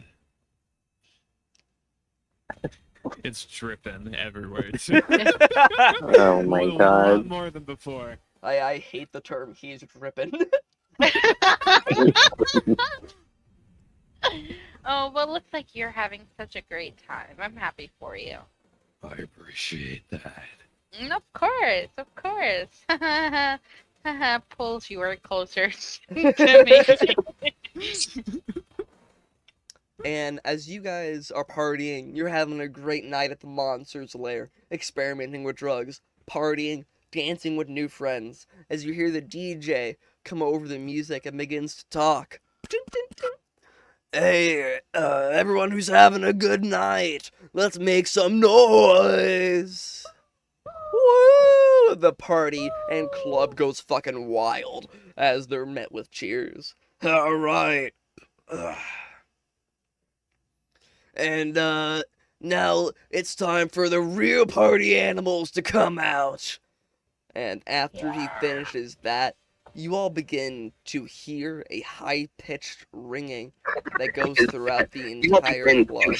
It's dripping everywhere. Too. Oh my A lot god. more than before. I hate the term he's dripping. Oh, well, looks like you're having such a great time. I'm happy for you. I appreciate that. Of course, of course. Pulls Yorrick closer to me. And as you guys are partying, you're having a great night at the monster's lair, experimenting with drugs, partying, dancing with new friends, as you hear the DJ come over the music and begins to talk. Hey, everyone who's having a good night, let's make some noise! Woo! The party and club goes fucking wild as they're met with cheers. Alright. And, now it's time for the real party animals to come out. And after he finishes that, you all begin to hear a high-pitched ringing that goes throughout the entire club,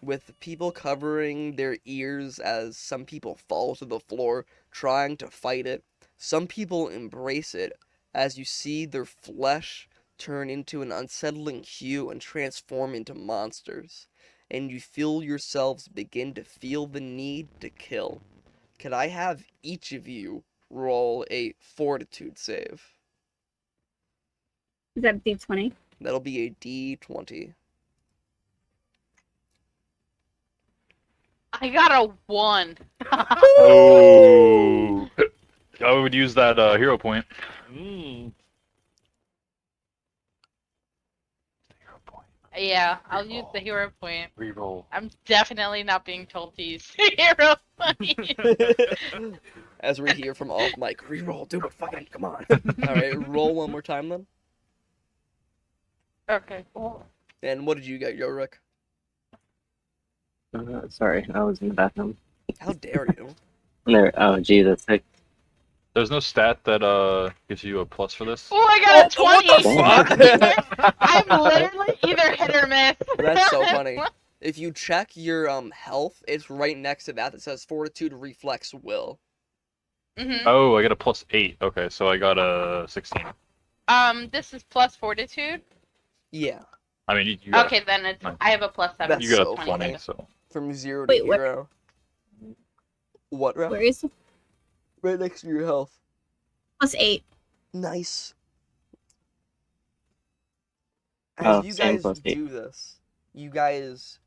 with people covering their ears as some people fall to the floor trying to fight it. Some people embrace it as you see their flesh turn into an unsettling hue and transform into monsters, and you feel yourselves begin to feel the need to kill. Could I have each of you roll a fortitude save? Is that D20? That'll be a D20. I got a 1. Oh. I would use that hero point. Mm. Yeah, I'll use the hero point. Reroll. I'm definitely not being told to use the hero point. As we hear from off mic, reroll, do it, fucking, come on. Alright, roll one more time then. Okay. And what did you get, Yorrick? Sorry, I was in the bathroom. How dare you? There. Oh, Jesus. There's no stat that gives you a plus for this. Oh, I got a 20! What the fuck? I'm literally either hit or miss. That's so funny. If you check your health, it's right next to that says Fortitude, Reflex, Will. Mm-hmm. Oh, I got a +8. Okay, so I got a 16. This is plus fortitude. Yeah. I mean, you got Okay, then it's Nice. I have a +7. That's you got so a 20, funny. so. From 0 to Wait, what? hero. What, Ralph? Where is Right next to your health. +8? Nice. As Oh, you same guys plus 8. do this, you guys,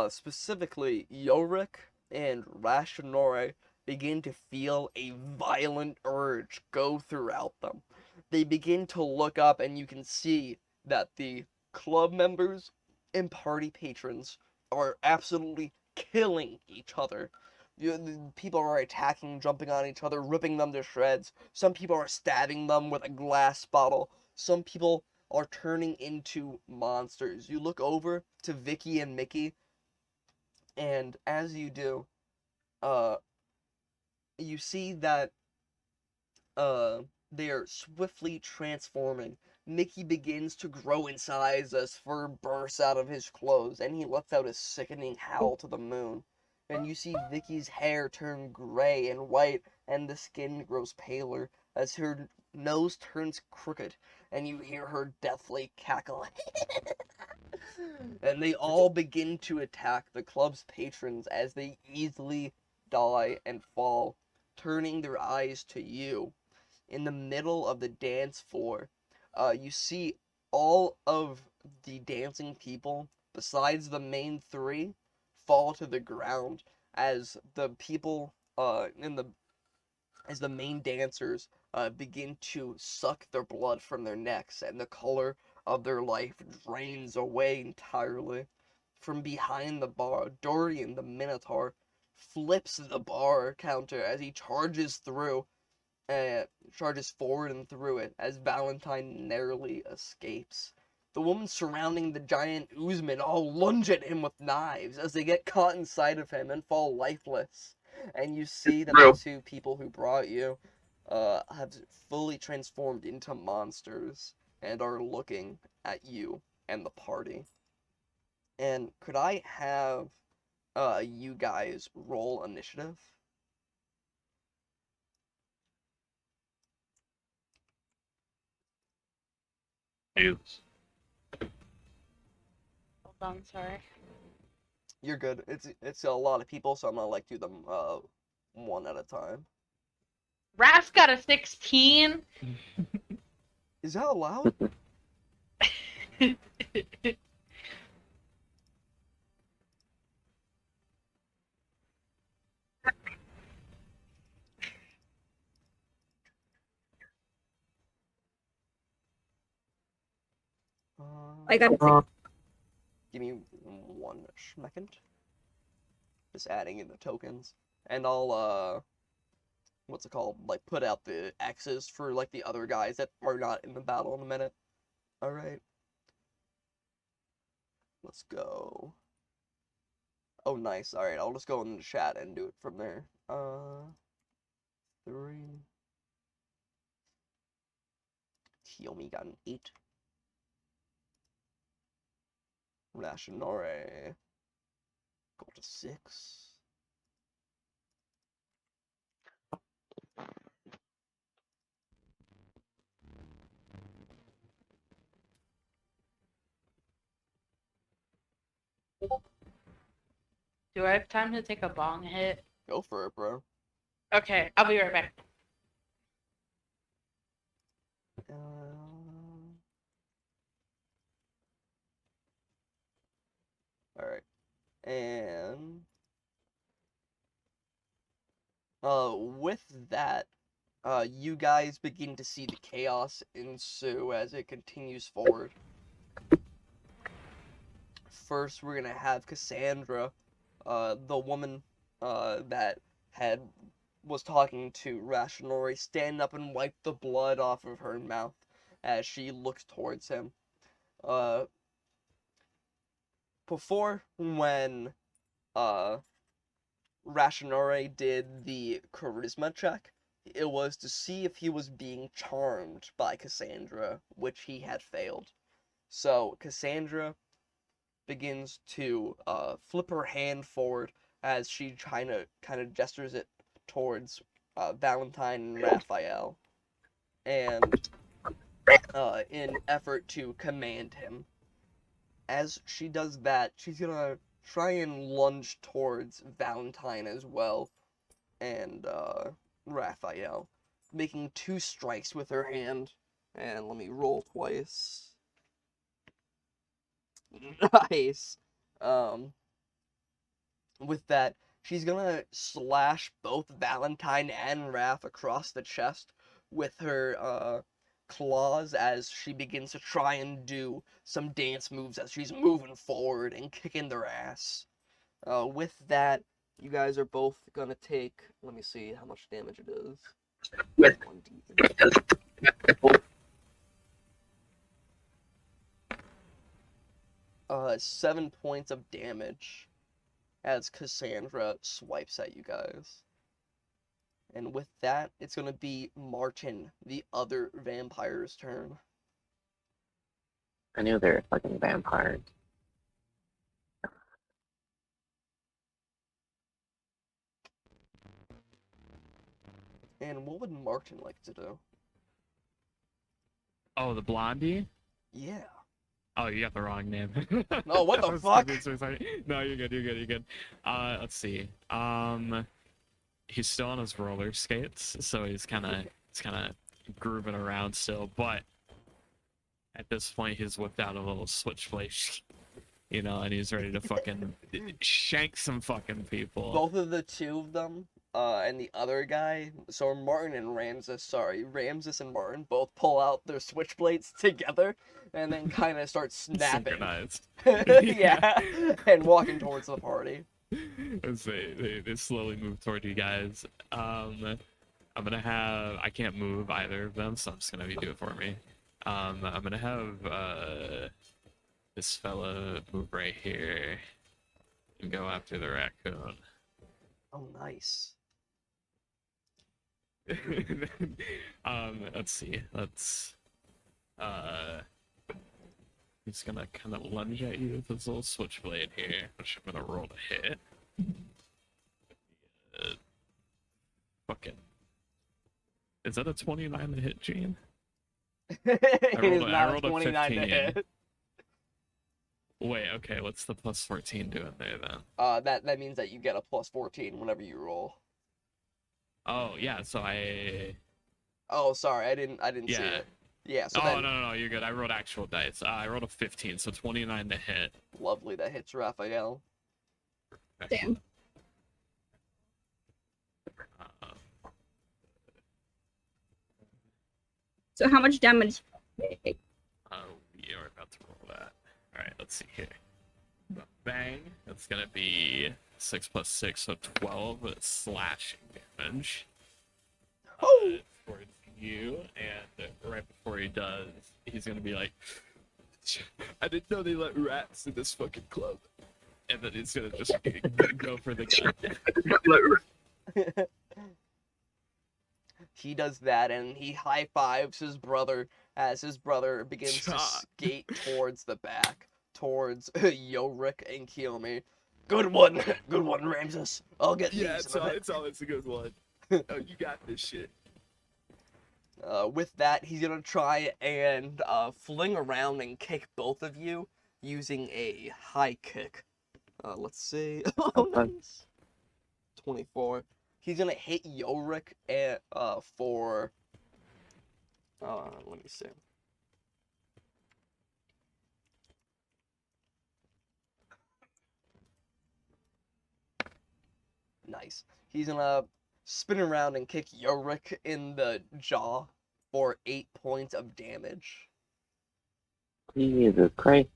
specifically Yorrick and Rashinore, begin to feel a violent urge go throughout them. They begin to look up, and you can see that the club members and party patrons are absolutely killing each other. The people are attacking, jumping on each other, ripping them to shreds. Some people are stabbing them with a glass bottle. Some people are turning into monsters. You look over to Vicky and Mickey, and as you do, you see that they are swiftly transforming. Mickey begins to grow in size as fur bursts out of his clothes, and he lets out a sickening howl to the moon. And you see Vicky's hair turn gray and white, and the skin grows paler as her nose turns crooked, and you hear her deathly cackle. And they all begin to attack the club's patrons as they easily die and fall, turning their eyes to you. In the middle of the dance floor, you see all of the dancing people, besides the main three, fall to the ground as the people as the main dancers begin to suck their blood from their necks, and the color of their life drains away entirely. From behind the bar, Dorian the Minotaur flips the bar counter as he charges forward and through it as Valentine narrowly escapes. The women surrounding the giant Oozman all lunge at him with knives as they get caught inside of him and fall lifeless. And you see that the two people who brought you have fully transformed into monsters and are looking at you and the party. And could I have you guys roll initiative? Jesus. Hold on, sorry. You're good. It's a lot of people, so I'm gonna do them one at a time. Raph got a 16. Is that allowed? I got a Give me 1 second. Just adding in the tokens, and I'll what's it called? Like put out the X's for like the other guys that are not in the battle in a minute. All right. Let's go. Oh, nice. All right, I'll just go in the chat and do it from there. 3. Kiyomi got an 8. Rashinore go to 6. Do I have time to take a bong hit? Go for it, bro. Okay, I'll be right back. All right, and with that, you guys begin to see the chaos ensue as it continues forward. First, we're gonna have Cassandra, the woman that was talking to Rashinore, stand up and wipe the blood off of her mouth as she looks towards him. Before, when Rashinore did the charisma check, it was to see if he was being charmed by Cassandra, which he had failed. So Cassandra begins to flip her hand forward as she kind of gestures it towards Valentine and Raphael, and in effort to command him. As she does that, she's gonna try and lunge towards Valentine as well, and Raphael, making 2 strikes with her hand. And let me roll twice. Nice. With that, she's gonna slash both Valentine and Raph across the chest with her claws as she begins to try and do some dance moves as she's moving forward and kicking their ass. With that, you guys are both gonna take, let me see how much damage it is. 7 points of damage as Cassandra swipes at you guys. And with that, it's gonna be Martin, the other vampire's turn. I knew they were fucking vampires. And what would Martin like to do? Oh, the blondie? Yeah. Oh, you got the wrong name. Oh, what the I was fuck? confused for a second. No, you're good. You're good. You're good. Let's see. He's still on his roller skates, so he's kind of grooving around still. But at this point, he's whipped out a little switchblade, and he's ready to fucking shank some fucking people. Both of the two of them, and the other guy, so Martin and Ramses and Martin both pull out their switchblades together and then kind of start snapping. Synchronized. Yeah, and walking towards the party. As they slowly move toward you guys. I'm gonna have. I can't move either of them, so I'm just gonna have you do it for me. I'm gonna have this fella move right here and go after the raccoon. Oh, nice. Let's see. He's gonna kind of lunge at you with his little switchblade here, which I'm gonna roll to hit. Fucking. Is that a 29 to hit, Gene? It is I not rolled a 29 to 15. hit. Wait, okay, what's the plus 14 doing there then? That means that you get a plus 14 whenever you roll. Oh, yeah, so I... Oh, sorry, I didn't see Yeah. it. Yeah, so Oh, then, no, you're good. I rolled actual dice. I rolled a 15, so 29 to hit. lovely, that hits Raphael. Damn. Uh, So how much damage? we are about to roll that. Alright, let's see here. Bang. That's gonna be 6 plus 6, so 12 slashing damage. Oh! Towards you, and right before he does, he's gonna be like, I didn't know they let rats in this fucking club. And then he's gonna just go for the gun. He does that, and he high fives his brother as his brother begins to Shot. skate towards the back, towards Yorrick and Kiyomi. Good one, Ramses. I'll get Yeah, these. it's always a good one. Oh, you got this shit. With that, he's gonna try and fling around and kick both of you using a high kick. Let's see. Oh, nice. 24. He's gonna hit Yorrick for. Let me see. Nice. He's gonna spin around and kick Yorrick in the jaw for 8 points of damage. Jesus Christ.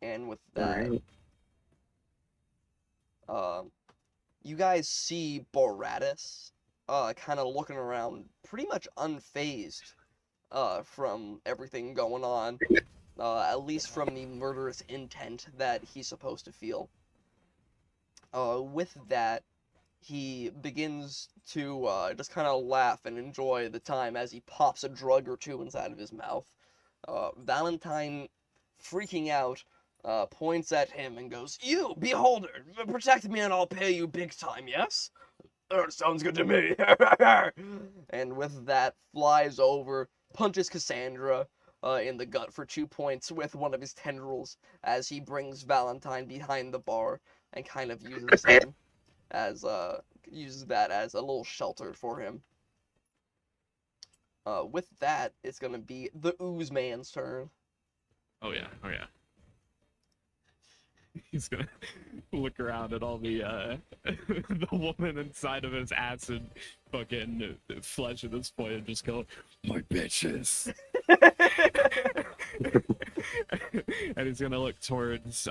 And with that, Alright. you guys see Boratus kind of looking around, pretty much unfazed from everything going on, at least from the murderous intent that he's supposed to feel. With that, he begins to just kind of laugh and enjoy the time as he pops a drug or two inside of his mouth. Valentine, freaking out, points at him and goes, "You, beholder, protect me and I'll pay you big time, yes?" Sounds good to me. And with that, flies over, punches Cassandra in the gut for 2 points with one of his tendrils as he brings Valentine behind the bar and kind of uses him as uses that as a little shelter for him. With that, it's gonna be the Ooze Man's turn. Oh yeah. He's gonna look around at all the the woman inside of his acid fucking flesh at this point and just go, "My bitches." And he's gonna look towards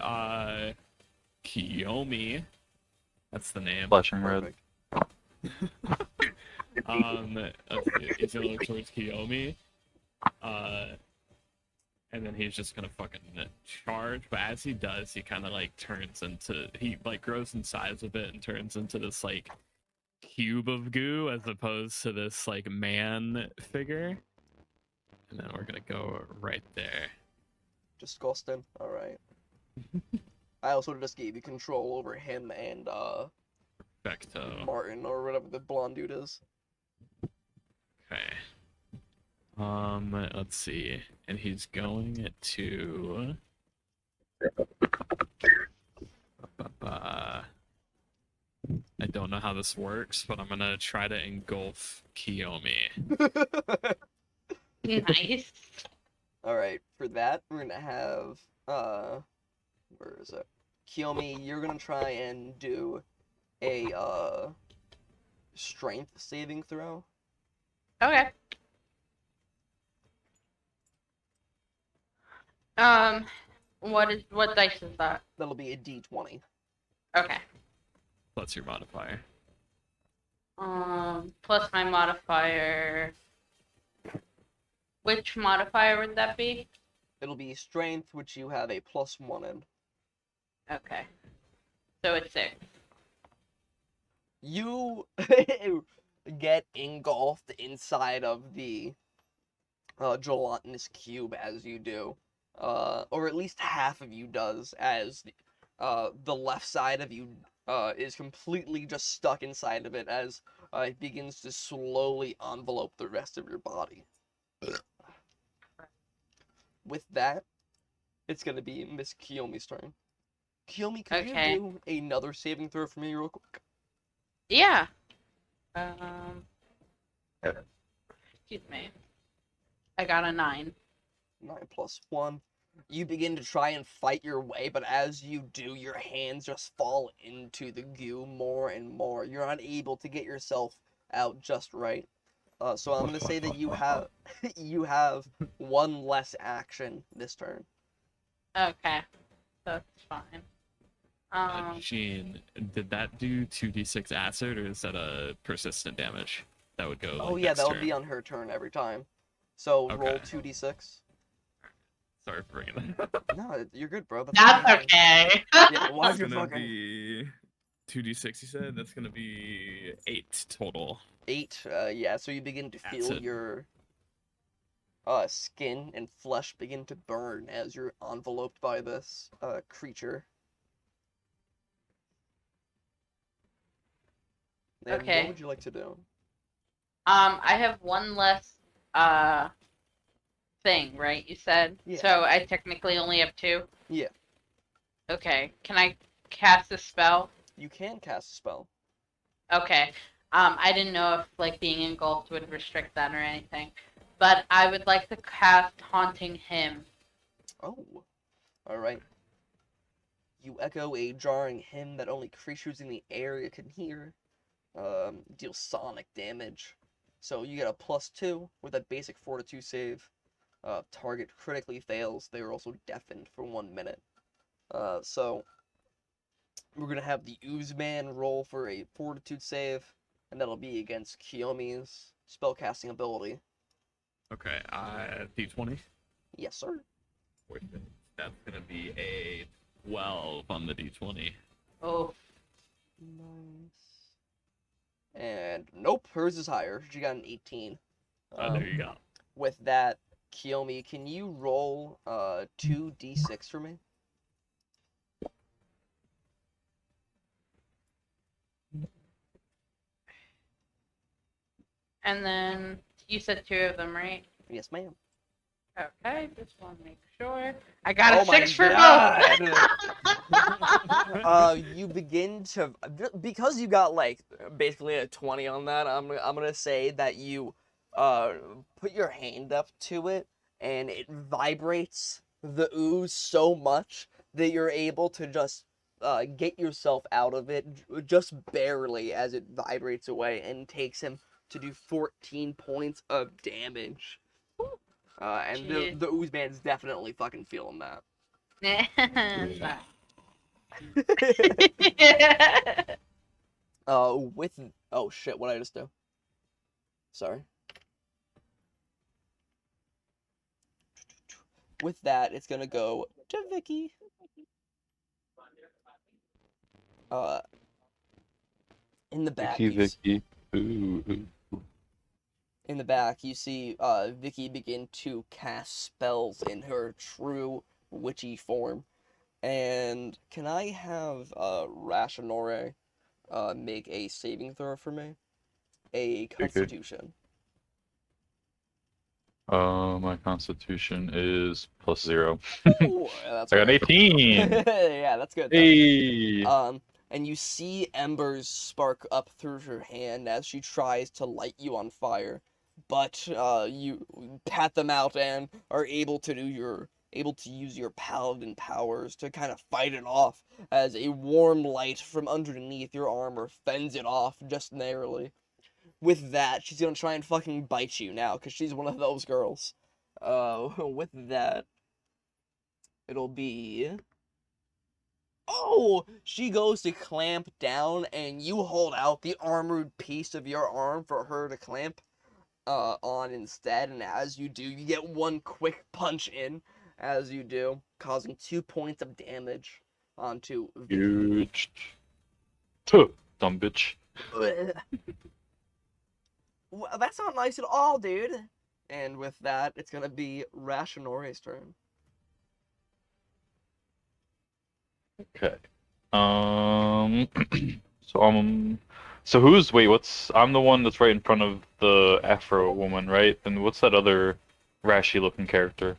Kiyomi. That's the name. Flashing red. He's gonna look towards Kiyomi. And then he's just gonna fucking charge, but as he does, he kind of like grows in size a bit and turns into this like cube of goo as opposed to this like man figure. And then we're gonna go right there. Disgusting. Alright. I also just gave you control over him and Back to Martin, or whatever the blonde dude is. Okay. Let's see. And he's going to. I don't know how this works, but I'm gonna try to engulf Kiyomi. Nice. Alright, for that, we're gonna have, where is it? Kiyomi, you're gonna try and do a, strength saving throw. Okay. What dice is that? That'll be a d20. Okay. Plus your modifier. Plus my modifier. Which modifier would that be? It'll be strength, which you have a +1 in. Okay. So it's 6. You get engulfed inside of the gelatinous cube as you do. Or at least half of you does, as the left side of you is completely just stuck inside of it as it begins to slowly envelope the rest of your body. With that, it's going to be Miss Kiyomi's turn. Kiyomi, could Okay. you do another saving throw for me real quick? Yeah. Excuse me. I got a 9. 9 plus 1. You begin to try and fight your way, but as you do, your hands just fall into the goo more and more. You're unable to get yourself out just right. So I'm gonna say that you have you have one less action this turn. Okay. That's fine. Gene, did that do 2d6 acid, or is that a persistent damage? That would go. Like, Oh yeah, next that would turn. be on her turn every time. So roll Okay. 2d6. Sorry for bringing that up. No, you're good, bro. That's fine. okay. Yeah, why That's you gonna fucking be 2d6. You said that's gonna be 8 total. 8? Yeah. So you begin to feel Acid. your skin and flesh begin to burn as you're enveloped by this creature. And Okay. what would you like to do? I have one less thing, right? You said. Yeah. So I technically only have 2. Yeah. Okay. Can I cast a spell? You can cast a spell. Okay. I didn't know if like being engulfed would restrict that or anything, but I would like to cast Haunting Hymn. Oh. Alright. You echo a jarring hymn that only creatures in the area can hear. Deal sonic damage. So you get a +2 with a basic fortitude save. Target critically fails. They are also deafened for 1 minute. So we're gonna have the Oozeman roll for a fortitude save, and that'll be against Kiyomi's spellcasting ability. Okay. D20. Yes, sir. That's gonna be a 12 on the d20. Oh, Nice. And nope, hers is higher. She got an 18. There you go. With that, Kiyomi, can you roll 2d6 for me? and then you said 2 of them, right? Yes, ma'am. Okay, just want to make sure. I got a Oh my 6 for God. You begin to, because you got like basically a 20 on that. I'm gonna say that you put your hand up to it and it vibrates the ooze so much that you're able to just get yourself out of it just barely as it vibrates away and takes him to do 14 points of damage. And the ooze man's definitely fucking feeling that. With oh shit, what did I just do? Sorry. With that, it's gonna go to Vicky. In the back, Vicky. Ooh. in the back, you see Vicky begin to cast spells in her true witchy form. And can I have Rashinore make a saving throw for me? A Constitution. My constitution is +0. Ooh, that's I got right. 18. Yeah, that's good. Though. Hey. And you see embers spark up through her hand as she tries to light you on fire, but you pat them out and are able to use your paladin powers to kind of fight it off as a warm light from underneath your armor fends it off just narrowly. With that, she's gonna try and fucking bite you now because she's one of those girls. With that, it'll be. Oh! She goes to clamp down, and you hold out the armored piece of your arm for her to clamp on instead. And as you do, you get one quick punch in, as you do, causing 2 points of damage onto Vicky. Huge. Tuh, dumb bitch. Well, that's not nice at all, dude. And with that, it's gonna be Rashinore's turn. Okay. So who's I'm the one that's right in front of the Afro woman, right? Then what's that other rashy looking character?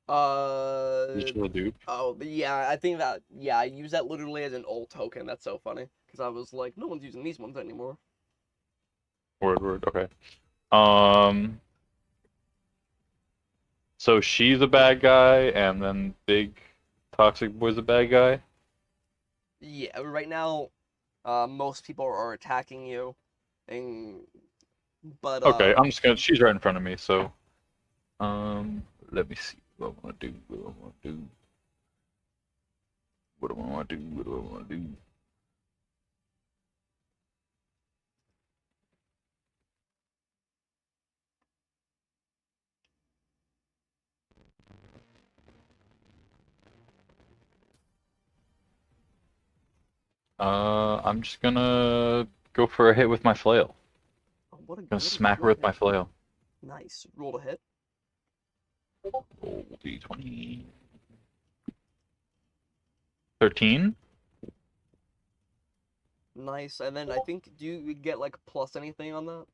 Is she a dude? Oh, but yeah, I think that, yeah, I use that literally as an old token. That's so funny. Because I was like, no one's using these ones anymore. Word, okay. So she's a bad guy, and then Big Toxic Boy's a bad guy? Yeah, right now, most people are attacking you. And, but, Okay, she's right in front of me, so, let me see what I want to do, what I want to do. What do I want to do, what do I want to do? I'm just gonna go for a hit with my flail. oh, what a Gonna good smack her with my flail. Nice. Roll to hit. Roll d20. 13? Nice. And then I think, do you get, like, plus anything on that?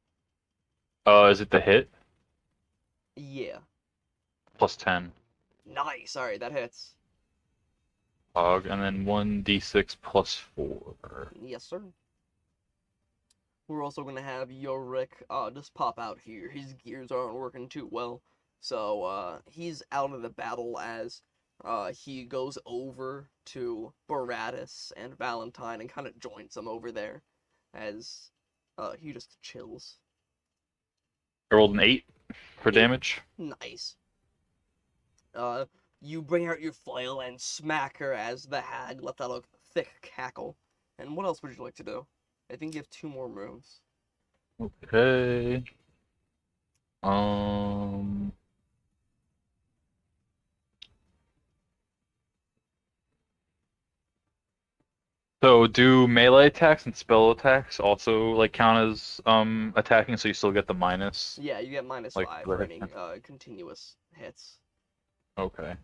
Is it the hit? Yeah. Plus 10. Nice. Alright, that hits. And then 1d6 plus 4. Yes, sir. We're also gonna have Yorrick just pop out here. His gears aren't working too well, so he's out of the battle as he goes over to Baratus and Valentine and kind of joins them over there as he just chills. I rolled an 8 for 8. damage. Nice. You bring out your flail and smack her as the hag lets out a thick cackle. And what else would you like to do? I think you have 2 more moves. Okay. So do melee attacks and spell attacks also like count as attacking, so you still get the minus? Yeah, you get minus Like, 5 the for hit any chance. continuous hits. Okay.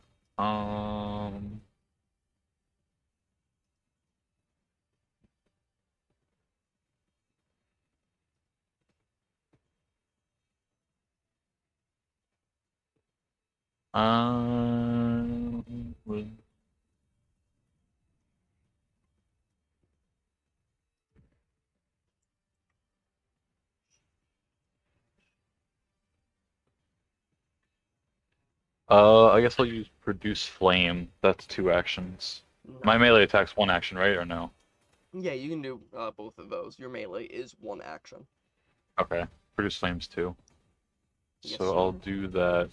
Wait. I guess I'll use produce flame. That's 2 actions. My melee attack's 1 action, right? Or no? Yeah, you can do both of those. Your melee is 1 action. Okay. Produce flames 2. Yes, So sir. I'll do that.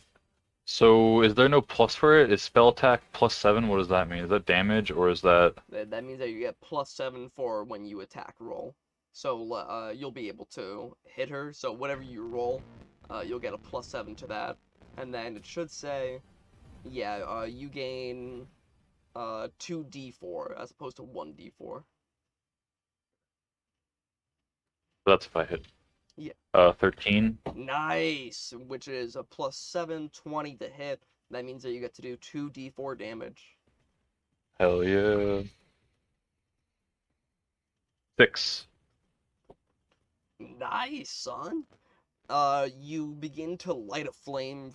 So is there no plus for it? Is spell attack +7? What does that mean? Is that damage or is that? That means that you get +7 for when you attack roll. So you'll be able to hit her. So whatever you roll, you'll get a +7 to that. And then it should say, yeah, you gain 2d4 as opposed to 1d4. That's if I hit. Yeah. 13. Nice, which is a +7, 20 to hit. That means that you get to do 2d4 damage. Hell yeah. 6. Nice, son. you begin to light a flame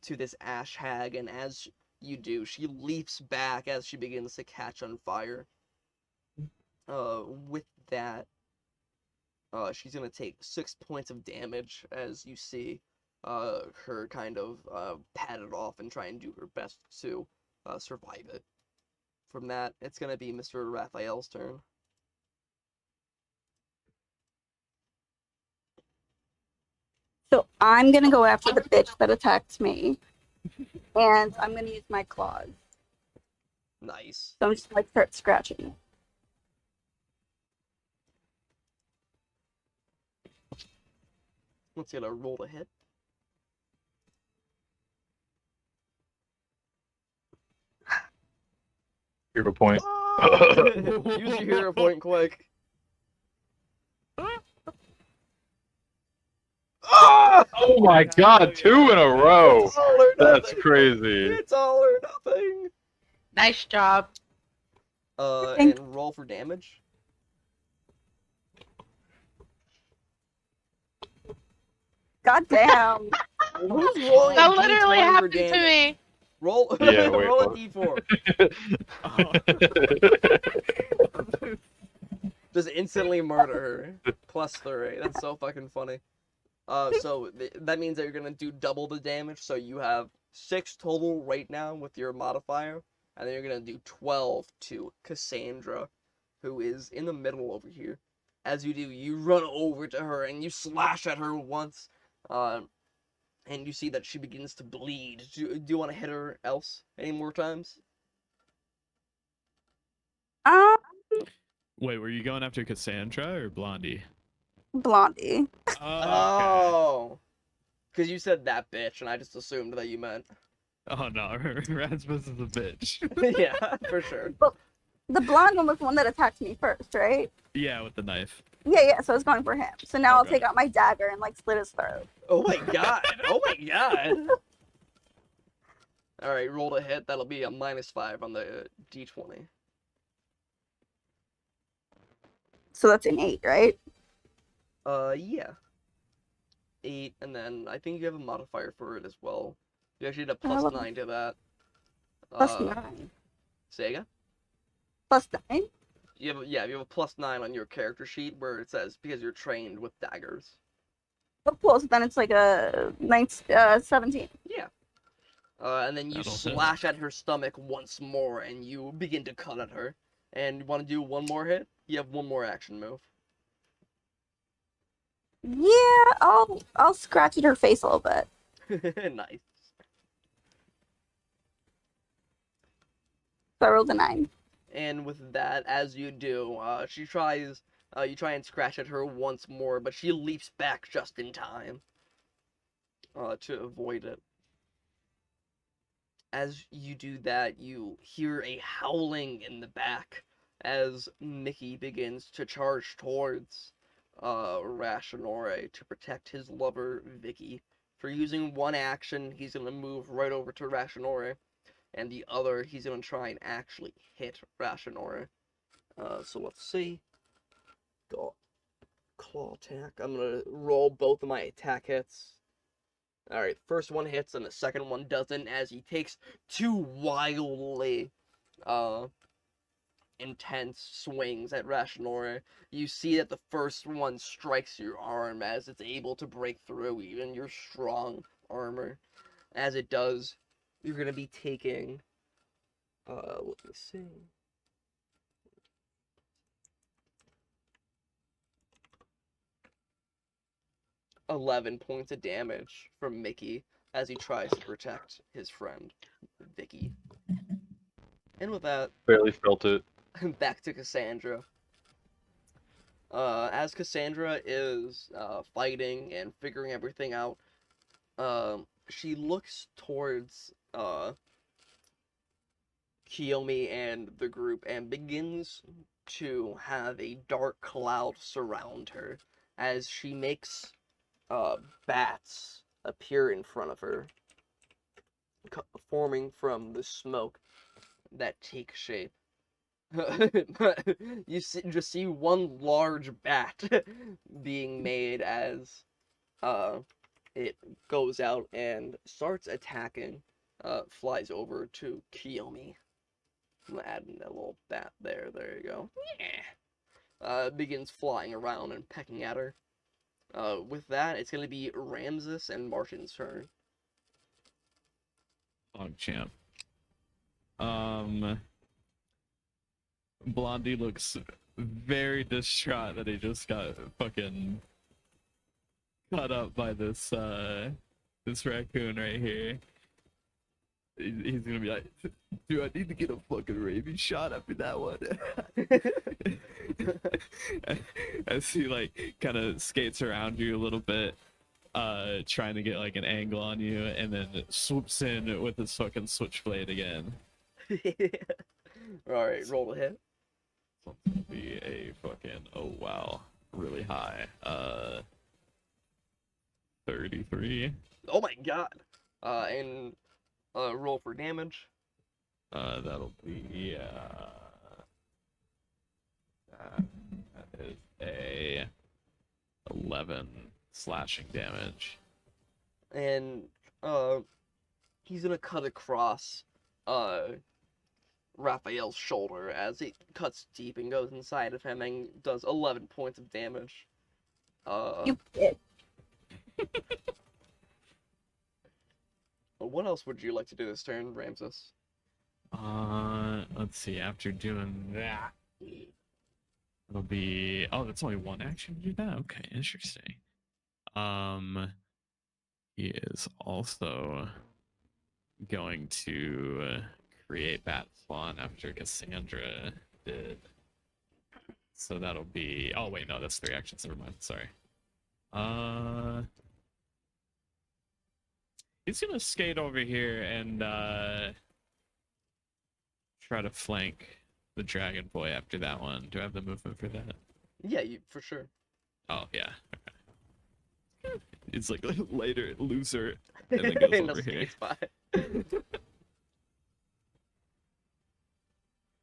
to this ash hag, and as you do, she leaps back as she begins to catch on fire. With that, she's gonna take 6 points of damage as you see her kind of pat it off and try and do her best to survive it. From that, it's gonna be Mr. Raphael's turn. So I'm gonna go after the bitch that attacked me, and I'm gonna use my claws. Nice. So I'm just like start scratching. Let's get a roll to hit. Hero point. Use your hero point quick. Oh my god, 2 in a row! It's all or That's nothing. crazy. It's all or nothing. Nice job. And roll for damage. God damn. Who's rolling That a literally D20 for happened to damage? me. Roll, Yeah, wait, roll a what? D4. Just instantly murder her. +3. That's so fucking funny. So that means that you're gonna do double the damage. So you have 6 total right now with your modifier, and then you're gonna do 12 to Cassandra, who is in the middle over here. As you do, you run over to her and you slash at her once, and you see that she begins to bleed. Do you want to hit her else any more times? Um, Wait, were you going after Cassandra or Blondie? Blondie. Oh, because you said that bitch, and I just assumed that you meant. Oh no, Rasmus is a bitch. Yeah, for sure. The blonde one was the one that attacked me first, right? Yeah, with the knife. Yeah, so I was going for him. So now I'll Okay. take out my dagger and like slit his throat. Oh my god! Oh my god! Alright, roll to hit. That'll be a -5 on the d20. So that's an 8, right? Yeah. 8, and then I think you have a modifier for it as well. You actually did a +9 to that. Plus 9. Say again? Plus 9? You have a +9 on your character sheet where it says because you're trained with daggers. Oh, cool. So then it's like a 17. Yeah. And then you That'll hit. slash at her stomach once more, and you begin to cut at her. And you want to do one more hit? You have one more action move. Yeah, I'll scratch at her face a little bit. Nice. So I rolled a 9. And with that, as you do, you try and scratch at her once more, but she leaps back just in time to avoid it. As you do that, you hear a howling in the back as Mickey begins to charge towards Rashinore to protect his lover, Vicky. For using one action, he's going to move right over to Rashinore, and the other, he's going to try and actually hit Rashinore. So let's see. Go claw attack. I'm going to roll both of my attack hits. Alright, first one hits and the second one doesn't, as he takes 2 wildly intense swings at Rashinore. You see that the first one strikes your arm as it's able to break through even your strong armor. As it does, you're going to be taking, let me see. $11 points of damage from Mickey as he tries to protect his friend, Vicky. And with that, Barely felt it. back to Cassandra. As Cassandra is fighting and figuring everything out, she looks towards Kiyomi and the group and begins to have a dark cloud surround her as she makes bats appear in front of her, forming from the smoke that take shape. You just see one large bat being made as it goes out and starts attacking. Flies over to Kiyomi. I'm adding a little bat there. There you go. Yeah. Begins flying around and pecking at her. With that, it's gonna be Ramses and Martin's turn. Champ. Blondie looks very distraught that he just got fucking caught up by this this raccoon right here. He's gonna be like, do I need to get a fucking rabies shot after that one? As he like kind of skates around you a little bit, trying to get like an angle on you, and then swoops in with his fucking switchblade again. Alright, roll to hit. Be a fucking, oh wow, really high. 33. Oh my god. And roll for damage. That'll be that is a 11 slashing damage. And he's gonna cut across Raphael's shoulder as it cuts deep and goes inside of him and does 11 points of damage. You bitch. What else would you like to do this turn, Ramses? Let's see, after doing that, it'll be, oh, that's only one action to do that? Okay, interesting. He is also going to create Bat Spawn after Cassandra did. So that'll be, oh wait, no, that's 3 actions, never mind, sorry. He's gonna skate over here and try to flank the dragon boy after that one. Do I have the movement for that? Yeah, you for sure. Oh yeah. Okay. It's like later loser and then goes And over the here. skates by.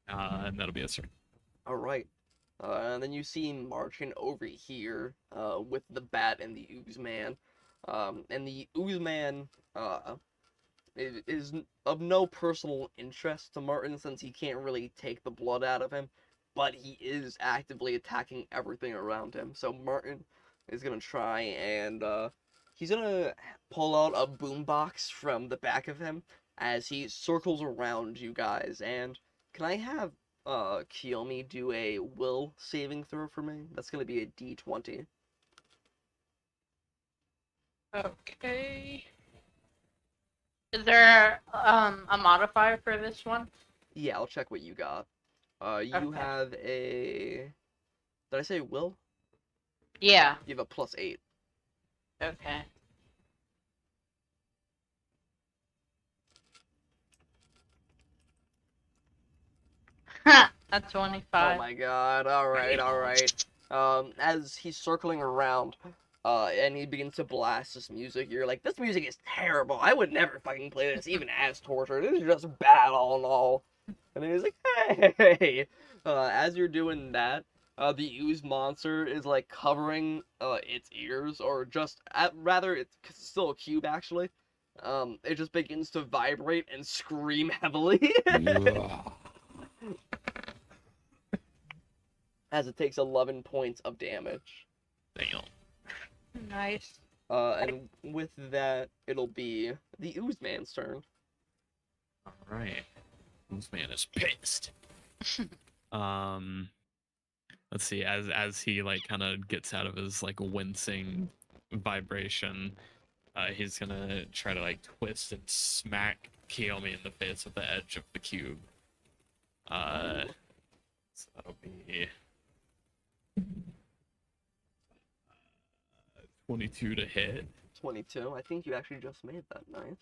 And that'll be a turn. All right. And then you see him marching over here with the bat and the ooze man. And the ooze man is of no personal interest to Martin since he can't really take the blood out of him, but he is actively attacking everything around him. So Martin is gonna try and he's gonna pull out a boombox from the back of him as he circles around you guys. And can I have Kiyomi do a will saving throw for me? That's gonna be a D20. Okay. Is there a modifier for this one? Yeah, I'll check what you got. You Okay. have a... Did I say will? Yeah. You have a +8. Okay. That's 25. Oh my god, alright. As he's circling around, and he begins to blast this music, you're like, this music is terrible, I would never fucking play this, even as torture, this is just bad all in all. And then he's like, hey! As you're doing that, the ooze monster is like covering, its ears, or just, rather, it's still a cube actually. It just begins to vibrate and scream heavily. As it takes 11 points of damage. Damn. Nice. And with that, it'll be the ooze man's turn. Alright. This man is pissed. Let's see, as he like kind of gets out of his like wincing vibration, he's gonna try to like twist and smack Kiyomi in the face with the edge of the cube. So that'll be 22 to hit. 22. I think you actually just made that. Nice.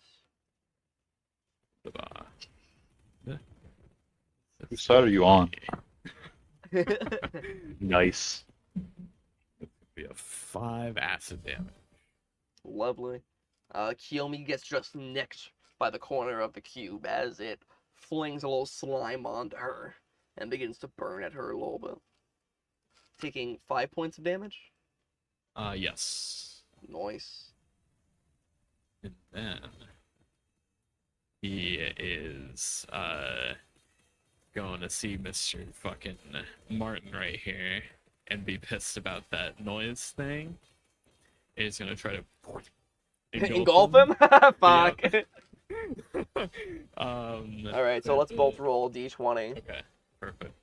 Whose side are you on? Nice. Be a 5 acid damage. Lovely. Kiyomi gets just nicked by the corner of the cube as it flings a little slime onto her and begins to burn at her a little bit. Taking 5 points of damage. Yes. Nice. And then he is going to see Mr. fucking Martin right here and be pissed about that noise thing. He's gonna try to Engulf him? Fuck. Alright, so let's both roll a d20. Okay, perfect.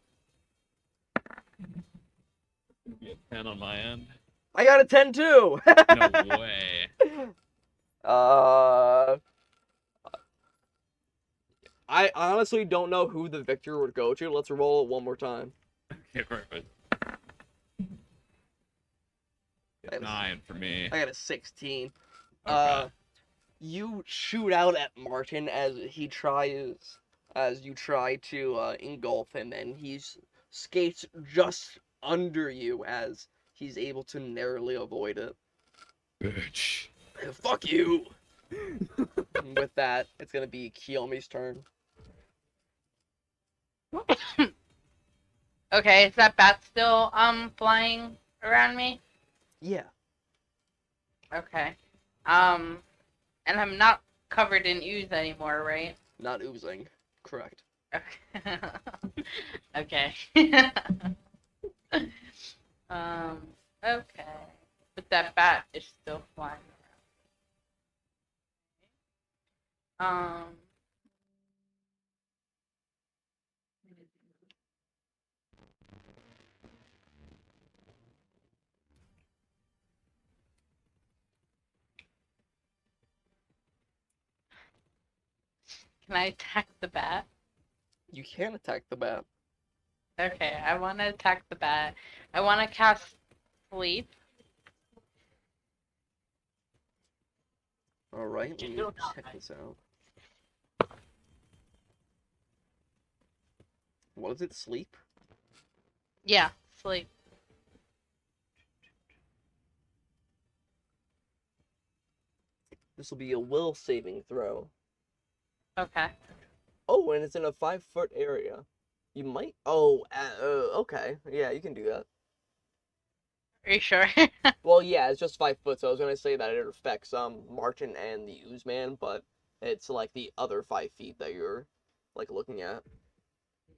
Get 10 on my end. I got a 10 too! No way. I honestly don't know who the victor would go to. Let's roll it one more time. Okay, perfect. 9 for me. I got a 16. Okay. You shoot out at Martin as you try to engulf him, and he skates just under you as he's able to narrowly avoid it. Bitch. Fuck you! With that, it's gonna be Kiyomi's turn. Okay, is that bat still flying around me? Yeah. Okay. And I'm not covered in ooze anymore, right? Not oozing. Correct. Okay. Okay. Okay. But that bat is still flying around. Can I attack the bat? You can attack the bat. Okay, I want to attack the bat. I want to cast sleep. Alright, let me check this out. What is it? Sleep? Yeah, sleep. This will be a will saving throw. Okay. Oh, and it's in a 5-foot area. You might. Oh, okay. Yeah, you can do that. Are you sure? Well, yeah, it's just 5 foot, so I was gonna say that it affects Martin and the Oozeman, but it's like the other 5 feet that you're like looking at.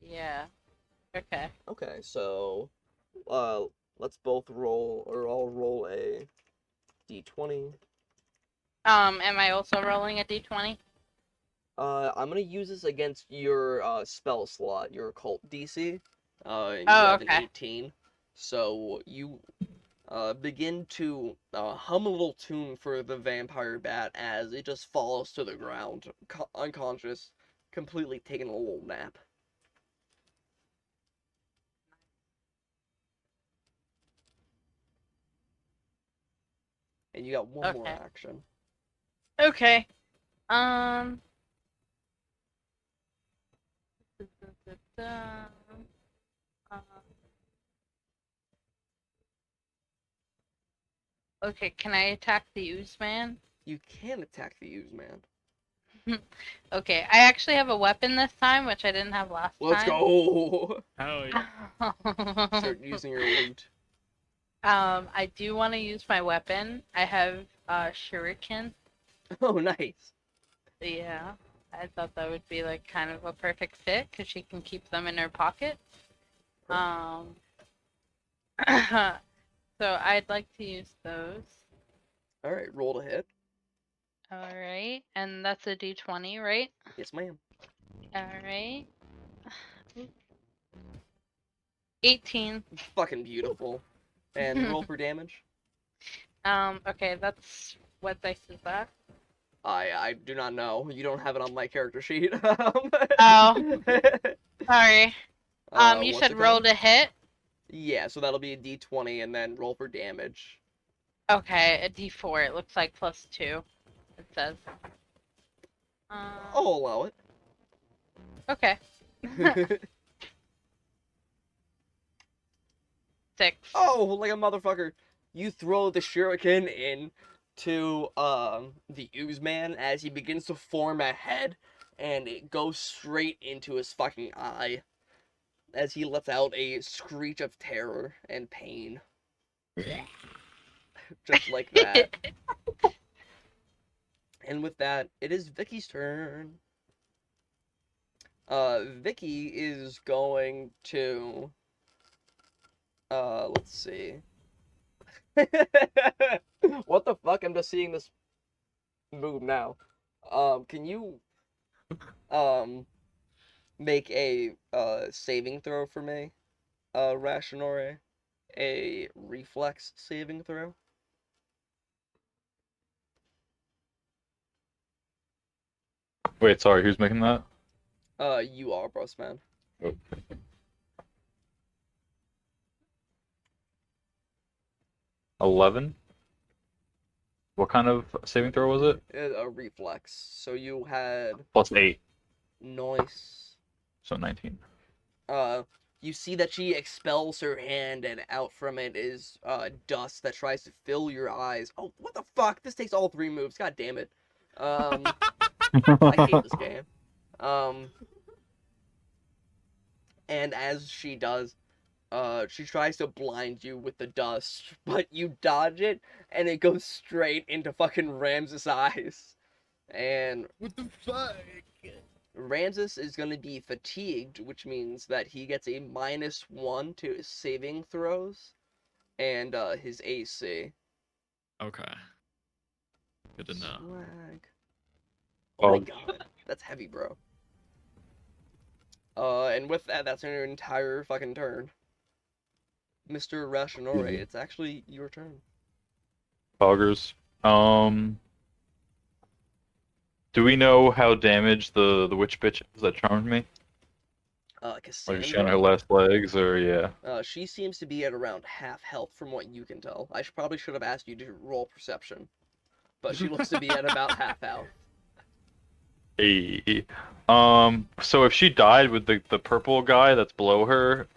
Yeah. Okay. Okay, so let's both roll, or I'll roll a d20. Am I also rolling a d20? I'm gonna use this against your spell slot, your occult DC. And you Oh, have okay. an 18. So you begin to hum a little tune for the vampire bat as it just falls to the ground, unconscious, completely taking a little nap. And you got one more Okay. action. Okay. Okay, can I attack the Oozeman? You can attack the Oozeman. Okay, I actually have a weapon this time, which I didn't have last Let's time. go! Hell yeah. Start using your loot. I do want to use my weapon. I have shuriken. Oh, nice. Yeah, I thought that would be like kind of a perfect fit because she can keep them in her pocket. So I'd like to use those. Alright, roll to hit. All right, and that's a d20, right? Yes, ma'am. All right. 18. Fucking beautiful. And roll for damage. Okay, that's what dice is that? I do not know. You don't have it on my character sheet. Oh, sorry. You What's said it roll called? to hit? Yeah, so that'll be a d20 and then roll for damage. Okay, a d4. It looks like +2. It says. I'll allow it. Okay. 6. Oh, like a motherfucker. You throw the shuriken into the Oozeman as he begins to form a head, and it goes straight into his fucking eye as he lets out a screech of terror and pain. just like that. And with that, it is Vicky's turn. Vicky is going to, let's see. What the fuck? I'm just seeing this move now. Can you, make a, saving throw for me, Rashinore? A reflex saving throw? Wait, sorry, who's making that? You are, boss man. Oh. 11? What kind of saving throw was it? A reflex. So you had Plus 8, noise. so 19. You see that she expels her hand, and out from it is dust that tries to fill your eyes. Oh, what the fuck? This takes all 3 moves. God damn it. I hate this game. And as she does, she tries to blind you with the dust, but you dodge it, and it goes straight into fucking Ramses' eyes. And What the fuck? Ramses is going to be fatigued, which means that he gets a -1 to his saving throws and his AC. Okay. Good to know. Swag. Oh my Oh. god, that's heavy, bro. And with that, that's your entire fucking turn. Mr. Rashinore, it's actually your turn. Poggers. Do we know how damaged the witch bitch is that charmed me? Like, is she on her Cassandra, last legs, or yeah? she seems to be at around half health from what you can tell. I probably should have asked you to roll perception, but she looks to be at about half health. Hey. So if she died with the purple guy that's below her,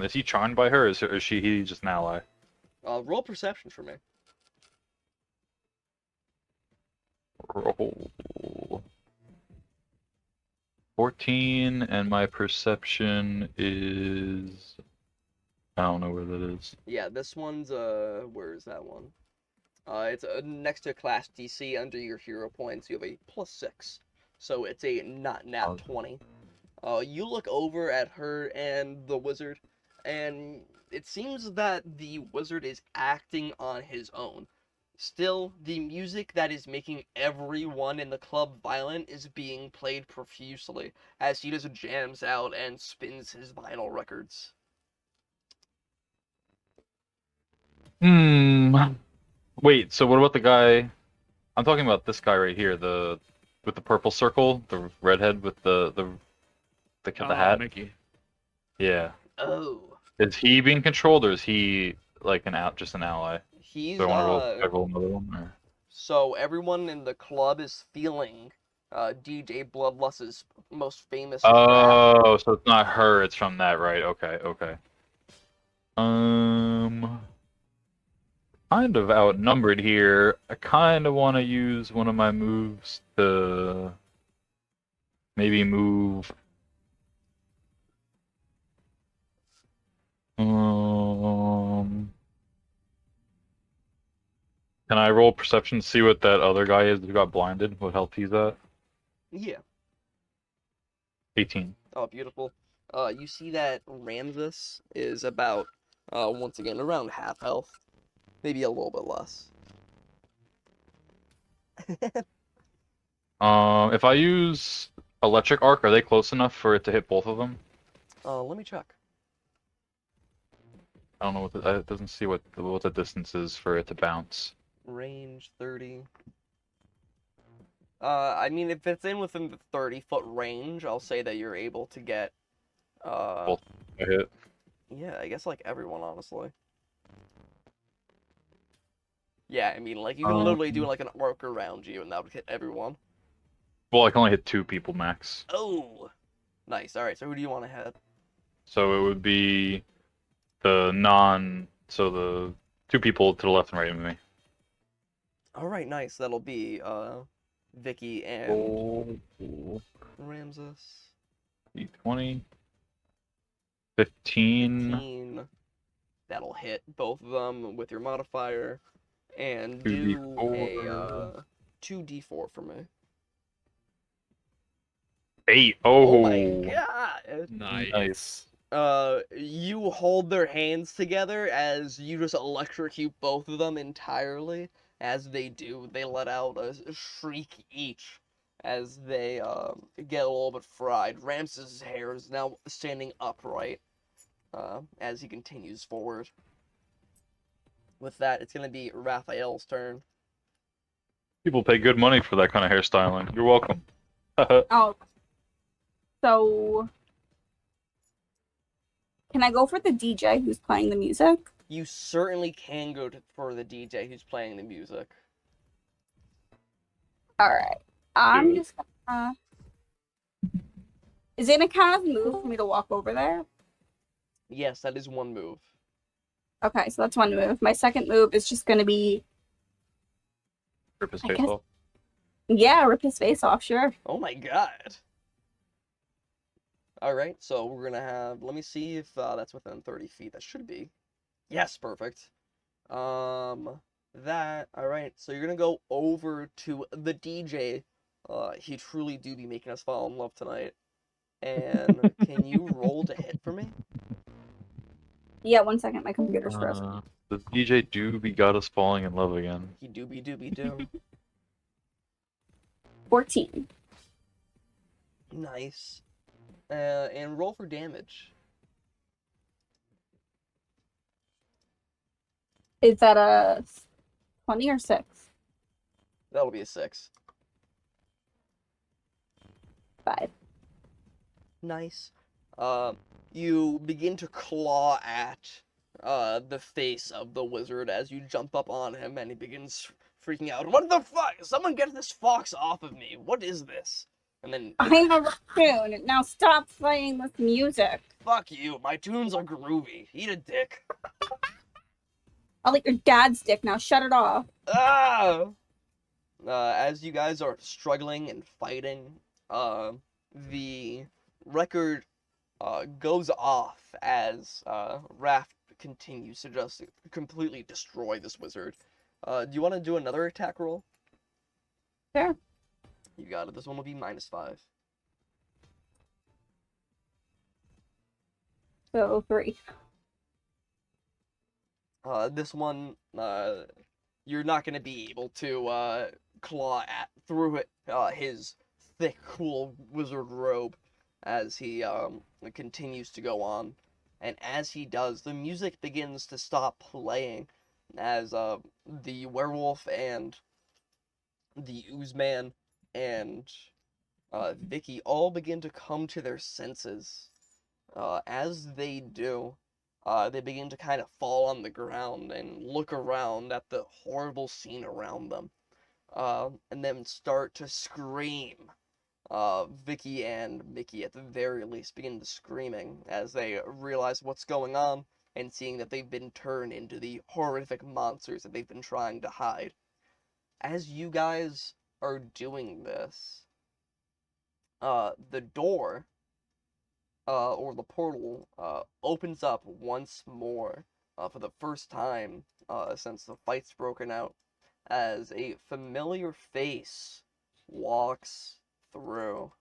is he charmed by her, or is he just an ally? Roll perception for me. Roll 14, and my perception is, I don't know where that is. Yeah, this one's, where is that one? It's next to class DC under your hero points. You have a +6. So it's a not nat 20. You look over at her and the wizard, and it seems that the wizard is acting on his own. Still, the music that is making everyone in the club violent is being played profusely as he just jams out and spins his vinyl records. Wait, so what about the guy? I'm talking about this guy right here, with the purple circle, the redhead with the hat. Mickey. Yeah. Oh. Is he being controlled, or is he like just an ally? He's, Do I want to roll another one? Or? So everyone in the club is feeling DJ Bloodlust's most famous rap. Oh, so it's not her, it's from that, right? Okay, okay. Kind of outnumbered here. I kind of want to use one of my moves to maybe move. Can I roll perception to see what that other guy is who got blinded? What health he's at? Yeah. 18. Oh, beautiful. You see that Ramses is about, once again, around half health. Maybe a little bit less. If I use electric arc, are they close enough for it to hit both of them? Let me check. I don't know what it doesn't see what the distance is for it to bounce. Range 30. I mean, if it's within the 30-foot range, I'll say that you're able to get, Both a hit. yeah, I guess like everyone, honestly. Yeah, I mean, like, you can literally do like an arc around you and that would hit everyone. Well, I can only hit 2 people max. Oh! Nice, alright, so who do you want to hit? So it would be the so the 2 people to the left and right of me. Alright, nice, that'll be, Vicky and Roll Ramses. 20. 15. 15. That'll hit both of them with your modifier. and 2d4. do a 2d4 for me. 8. Oh my Oh, god! Nice. You hold their hands together as you just electrocute both of them entirely. As they do, they let out a shriek each as they get a little bit fried. Ramses' hair is now standing upright as he continues forward. With that, it's gonna be Raphael's turn. people pay good money for that kind of hairstyling. You're welcome. Oh. So can I go for the DJ who's playing the music? You certainly can go for the DJ who's playing the music. Alright. I'm Good. just gonna Is it a kind of move for me to walk over there? Yes, that is one move. Okay, so that's one move. My second move is just gonna be Rip his I face guess- off. rip his face off, sure. Oh my god. Alright, so we're gonna have, let me see if that's within 30 feet. That should be. Yes, perfect. Alright, so you're gonna go over to the DJ. He truly do be making us fall in love tonight. And can you roll to hit for me? Yeah, 1 second, my computer's frozen. The DJ Doobie got us falling in love again. He doobie doobie do. 14. Nice. And roll for damage. Is that a 20 or 6? That'll be a 6. 5. Nice. You begin to claw at the face of the wizard as you jump up on him, and he begins freaking out. What the fuck? Someone get this fox off of me. What is this? And then, I'm a raccoon. Now stop playing this music. fuck you. My tunes are groovy. Eat a dick. I'll eat your dad's dick now. Shut it off. Ah! As you guys are struggling and fighting, the record goes off as Raph continues to just completely destroy this wizard. Do you want to do another attack roll? Sure. You got it. This one will be -5. So 3. This one, you're not going to be able to claw through his thick, cool wizard robe as he continues to go on. And as he does, the music begins to stop playing as the werewolf and the oozeman and Vicky all begin to come to their senses. As they do, they begin to kind of fall on the ground and look around at the horrible scene around them, and then start to scream. Vicky and Mickey, at the very least, begin to screaming as they realize what's going on and seeing that they've been turned into the horrific monsters that they've been trying to hide. As you guys are doing this, the door, or the portal, opens up once more, for the first time, since the fight's broken out, as a familiar face walks through.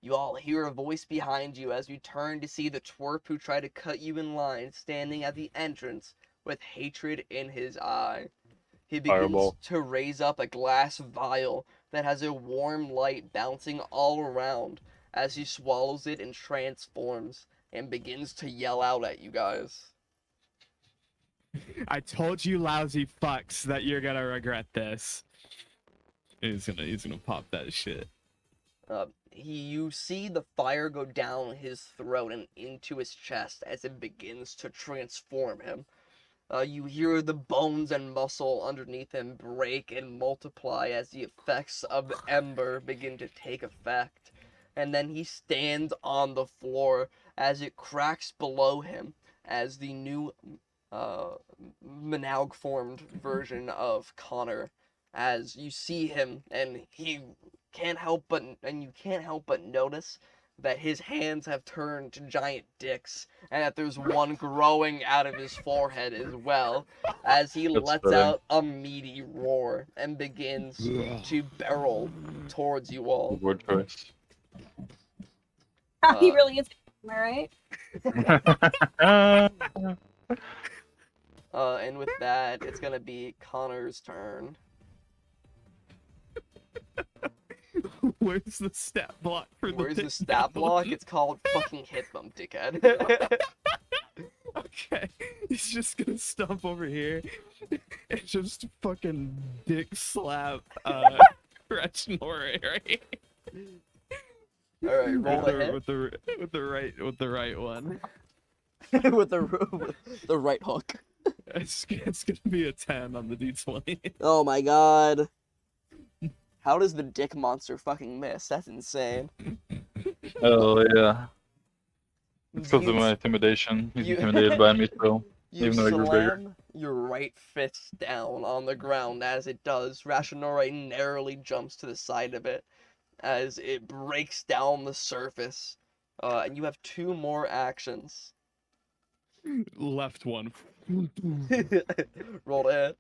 You all hear a voice behind you as you turn to see the twerp who tried to cut you in line standing at the entrance with hatred in his eye. He begins Fireball. to raise up a glass vial that has a warm light bouncing all around as he swallows it and transforms and begins to yell out at you guys. I told you, lousy fucks, that you're gonna regret this. He's gonna pop that shit. You see the fire go down his throat and into his chest as it begins to transform him. You hear the bones and muscle underneath him break and multiply as the effects of the ember begin to take effect. And then he stands on the floor as it cracks below him as the new Manaug formed version of Connor. As you see him, and you can't help but notice that his hands have turned to giant dicks, and that there's one growing out of his forehead as well, as he That's lets fitting. out a meaty roar and begins to barrel towards you all. Word choice. He really is. Am I right? And with that, it's gonna be Connor's turn. Where's the stat block for the Where's the dick stat goblin? block? It's called fucking hit them, dickhead. Okay, he's just gonna stomp over here and just fucking dick slap Rashinore right Alright, roll a hit. with the right one. with the right hook. It's gonna be a 10 on the d20. Oh my god. How does the dick monster fucking miss? That's insane. Oh yeah. It's because of You- my intimidation. He's you- intimidated by me still. You Even though you're bigger. slam your right fist down on the ground as it does. Rashinore narrowly jumps to the side of it as it breaks down the surface. And you have 2 more actions. Left one. Roll to hit.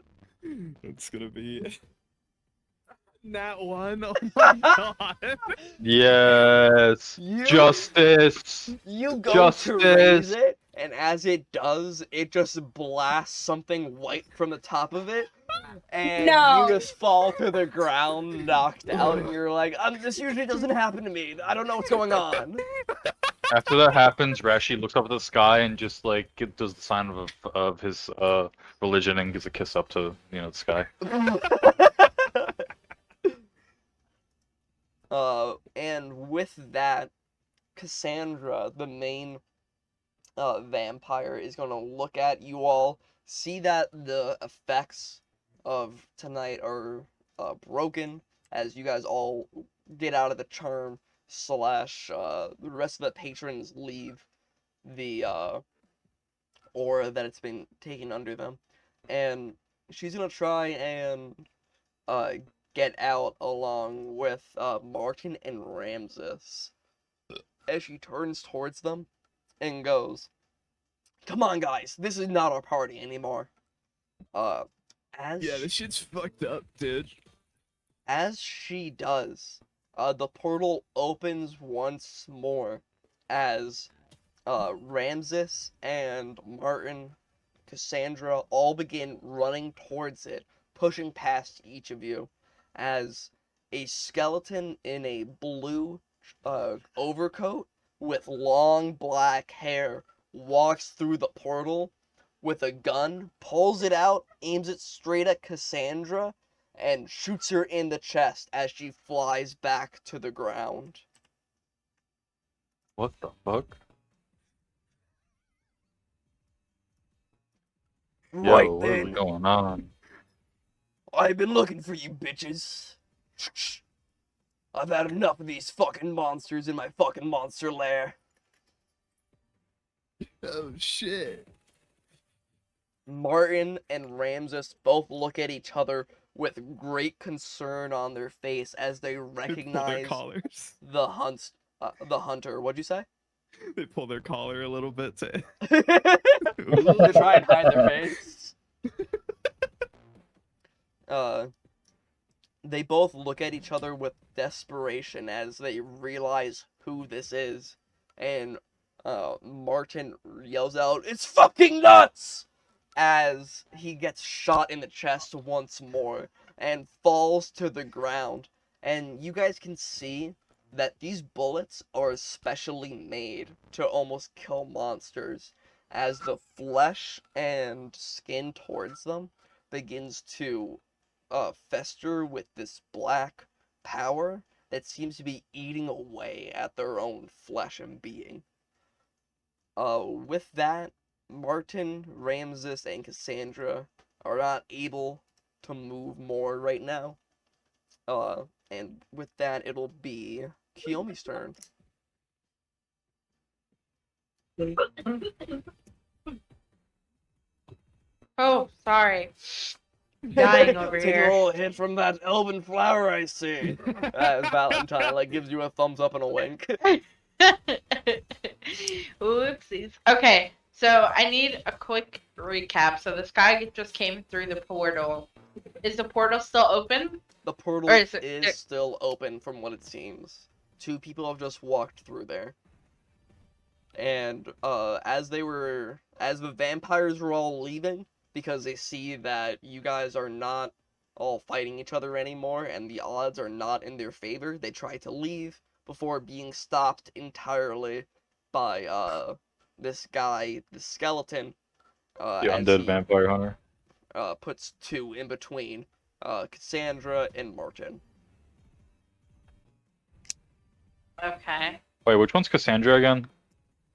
It's gonna be Nat 1. Oh my god. Yes. You- Justice. You go Justice. to raise it, and as it does, it just blasts something white from the top of it, and No. you just fall to the ground, knocked out, and you're like, this usually doesn't happen to me. I don't know what's going on. After that happens, Rashi looks up at the sky and just like does the sign of his religion and gives a kiss up to the sky. And with that, Cassandra, the main vampire, is gonna look at you all, see that the effects of tonight are broken, as you guys all get out of the charm, / the rest of the patrons leave the aura that it's been taken under them, and she's gonna try and get out along with Martin and Ramses as she turns towards them and goes, "Come on, guys, this is not our party anymore." As Yeah, this shit's fucked up, dude. as she does, the portal opens once more as Ramses and Martin, Cassandra all begin running towards it, pushing past each of you, as a skeleton in a blue overcoat with long black hair walks through the portal with a gun, pulls it out, aims it straight at Cassandra, and shoots her in the chest as she flies back to the ground. What the fuck? Right Yo, what is then, going on? I've been looking for you bitches. I've had enough of these fucking monsters in my fucking monster lair. Oh shit. Martin and Ramses both look at each other with great concern on their face as they They pull their recognize collars. the hunter. What'd you say? They pull their collar a little bit to To try and hide their face. They both look at each other with desperation as they realize who this is, and Martin yells out, "It's fucking nuts!" as he gets shot in the chest once more and falls to the ground. And you guys can see that these bullets are especially made to almost kill monsters, as the flesh and skin towards them begins to fester with this black power that seems to be eating away at their own flesh and being. With that, Martin, Ramses, and Cassandra are not able to move more right now. And with that, it'll be Kiyomi's turn. Oh, sorry. Dying over Take a here. roll hit from that elven flower I see. As Valentine gives you a thumbs up and a wink. Oopsies. Okay, so I need a quick recap. So this guy just came through the portal. Is the portal still open? The portal Or is it- is still open from what it seems. 2 people have just walked through there. And as the vampires were all leaving, because they see that you guys are not all fighting each other anymore and the odds are not in their favor, they try to leave before being stopped entirely by this guy, the skeleton, The as undead he vampire hunter. puts 2 in between Cassandra and Martin. Okay. Wait, which one's Cassandra again?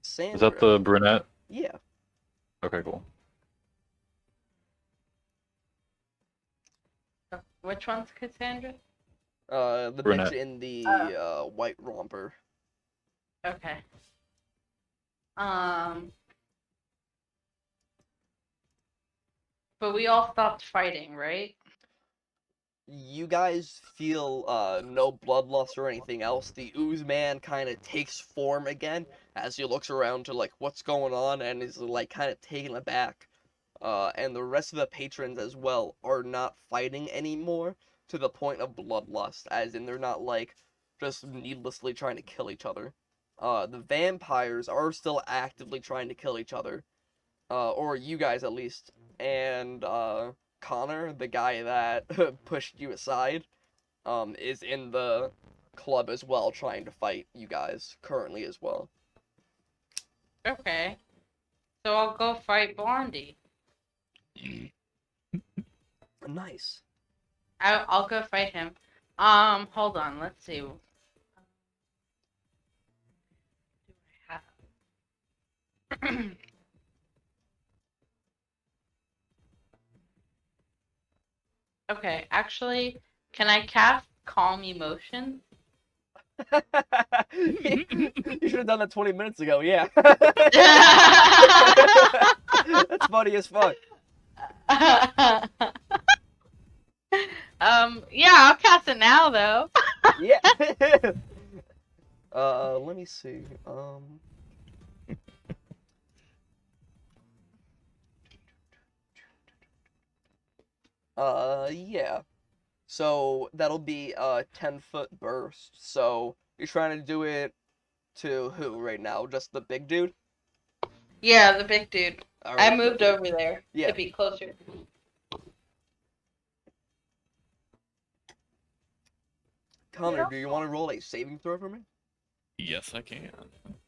Cassandra. Is that the brunette? Yeah. Okay, cool. Which one's Cassandra? The Brunette. bitch in the white romper. Okay. But we all stopped fighting, right? You guys feel no bloodlust or anything else. The ooze man kind of takes form again as he looks around to like what's going on and is like kind of taken aback. And the rest of the patrons as well are not fighting anymore to the point of bloodlust, as in they're not like just needlessly trying to kill each other. The vampires are still actively trying to kill each other, or you guys at least, and Connor, the guy that pushed you aside, is in the club as well, trying to fight you guys currently as well. Okay. So I'll go fight Blondie. Nice. I'll go fight him. Hold on. Let's see. Do I have? Okay, actually, can I cast Calm Emotion? You should have done that 20 minutes ago, yeah. That's funny as fuck. Yeah, I'll cast it now though. Yeah. Let me see. Yeah. So that'll be a 10-foot burst. So you're trying to do it to who right now? Just the big dude? Yeah, the big dude. All I right, moved perfect. over there Yeah. to be closer. Connor, do you want to roll a saving throw for me? Yes, I can.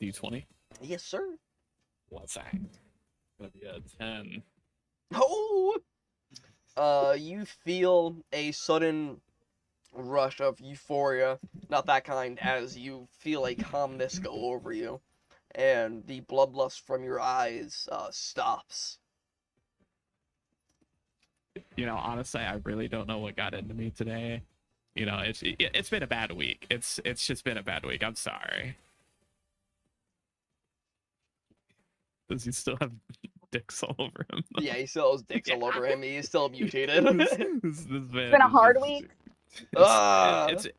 D20. Yes, sir. What's that? Gonna be a 10. Oh! You feel a sudden rush of euphoria, not that kind, as you feel a calmness go over you, and the bloodlust from your eyes stops. You know, honestly, I really don't know what got into me today. You know, it's been a bad week. It's just been a bad week. I'm sorry. Does he still have dicks all over him? Yeah, he still has dicks all over him. He's still mutated. this man It's been a hard week.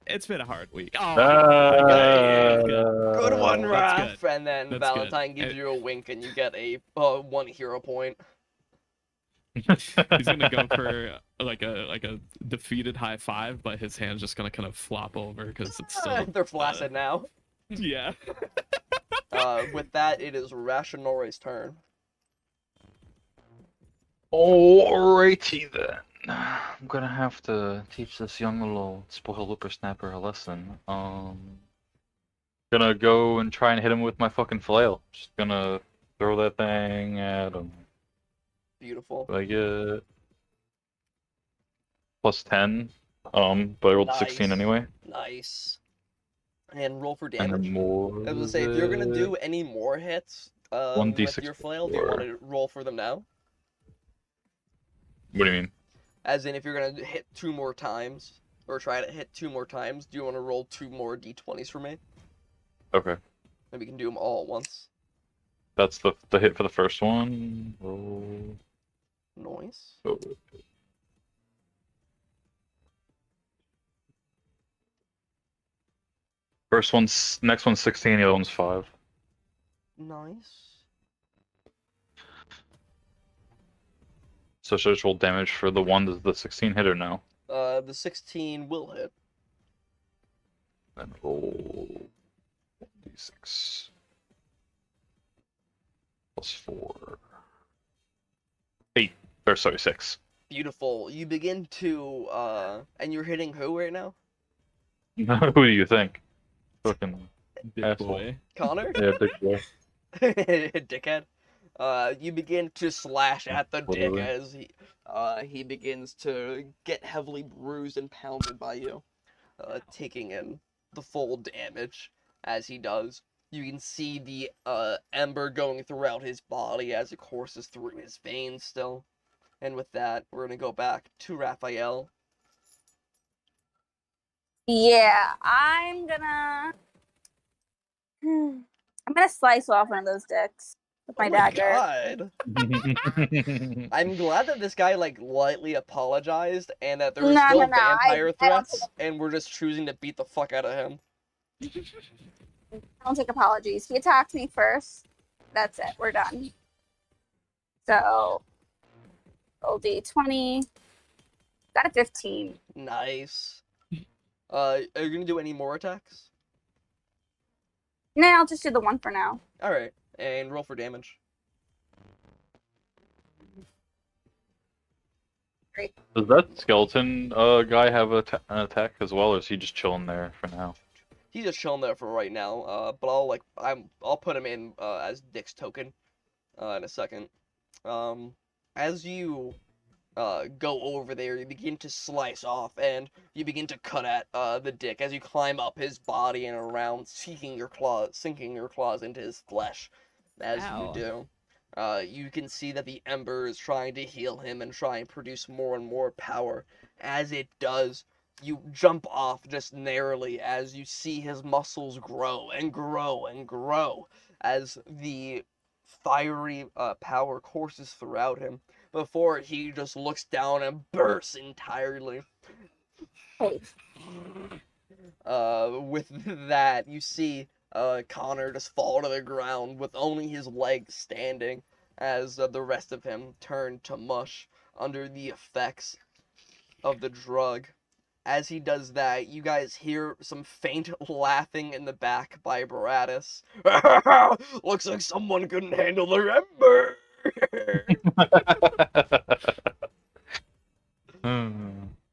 It's been a hard week. Oh, Good one, That's Raph. good. And then That's Valentine good. gives you a wink, and you get a 1 hero point. He's gonna go for like a defeated high five, but his hand's just gonna kind of flop over because it's still. They're flaccid now. Yeah. With that, it is Rashinore's turn. Alrighty then. I'm gonna have to teach this young little spoiled whippersnapper a lesson. Gonna go and try and hit him with my fucking flail. Just gonna throw that thing at him. Beautiful. I get +10. But I rolled a 16 Nice. anyway. Nice. And roll for And damage. then more. I was gonna say, if you're gonna do any more hits with 1d6 your flail, do you want to roll for them now? What do you mean? As in, if you're gonna hit 2 more times, or try to hit 2 more times, do you want to roll 2 more d20s for me? Okay. Then we can do them all at once. That's the hit for the first one. Roll. Noise. Oh. Next one's 16, the other one's 5. Nice. So should I just roll damage for the one? Does the 16 hit or no? The 16 will hit. Then roll 1d6 plus 4. 8. Or sorry, 6. Beautiful. You begin to, and you're hitting who right now? Who do you think? Fucking Big asshole. boy. Connor? Yeah, big boy. Dickhead. You begin to slash at the dick Whatever. as he begins to get heavily bruised and pounded by you, taking in the full damage as he does. You can see the ember going throughout his body as it courses through his veins still. And with that, we're gonna go back to Raphael. Yeah, I'm gonna slice off one of those dicks with my Oh my dagger. god! I'm glad that this guy like lightly apologized and that there were No, still no, no, vampire I don't threats and we're just choosing to beat the fuck out of him. I don't take apologies. He attacked me first. That's it. We're done. So, roll D20. Got a 15. Nice. Are you gonna do any more attacks? No, I'll just do the one for now. Alright, and roll for damage. Does that skeleton guy have an attack as well, or is he just chilling there for now? He's just chilling there for right now, but I'll put him in as Dick's token in a second. As you go over there, you begin to slice off and you begin to cut at the Dick as you climb up his body and around, sinking your claws into his flesh. As Ow. you do, you can see that the ember is trying to heal him and try and produce more and more power. As it does, you jump off just narrowly as you see his muscles grow and grow and grow as the fiery power courses throughout him before he just looks down and bursts entirely. Hey. With that, you see Connor just fall to the ground with only his legs standing as the rest of him turn to mush under the effects of the drug. As he does that, you guys hear some faint laughing in the back by Baratus. Looks like someone couldn't handle the ember.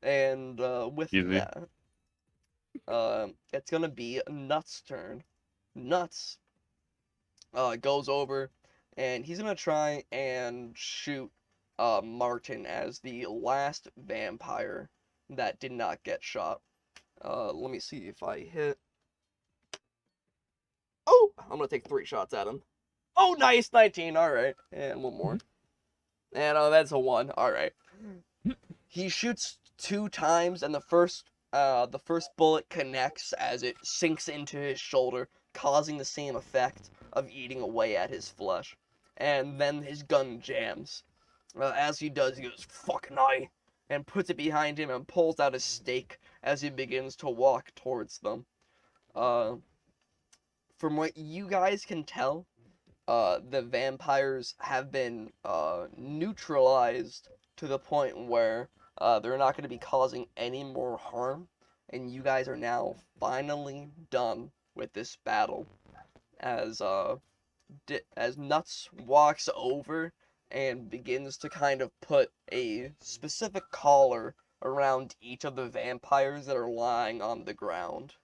And with Easy. that, it's gonna be Nuts' turn. Nuts goes over, and he's gonna try and shoot Martin as the last vampire that did not get shot. Let me see if I hit. Oh, I'm gonna take 3 shots at him. Oh, nice, 19. All right, and one more. And that's a 1. All right. He shoots 2 times, and the first bullet connects as it sinks into his shoulder, causing the same effect of eating away at his flesh. And then his gun jams. As he does, he goes, "Fucking aye," and puts it behind him and pulls out his stake as he begins to walk towards them. From what you guys can tell, the vampires have been neutralized to the point where they're not going to be causing any more harm, and you guys are now finally done with this battle. As Nuts walks over and begins to kind of put a specific collar around each of the vampires that are lying on the ground.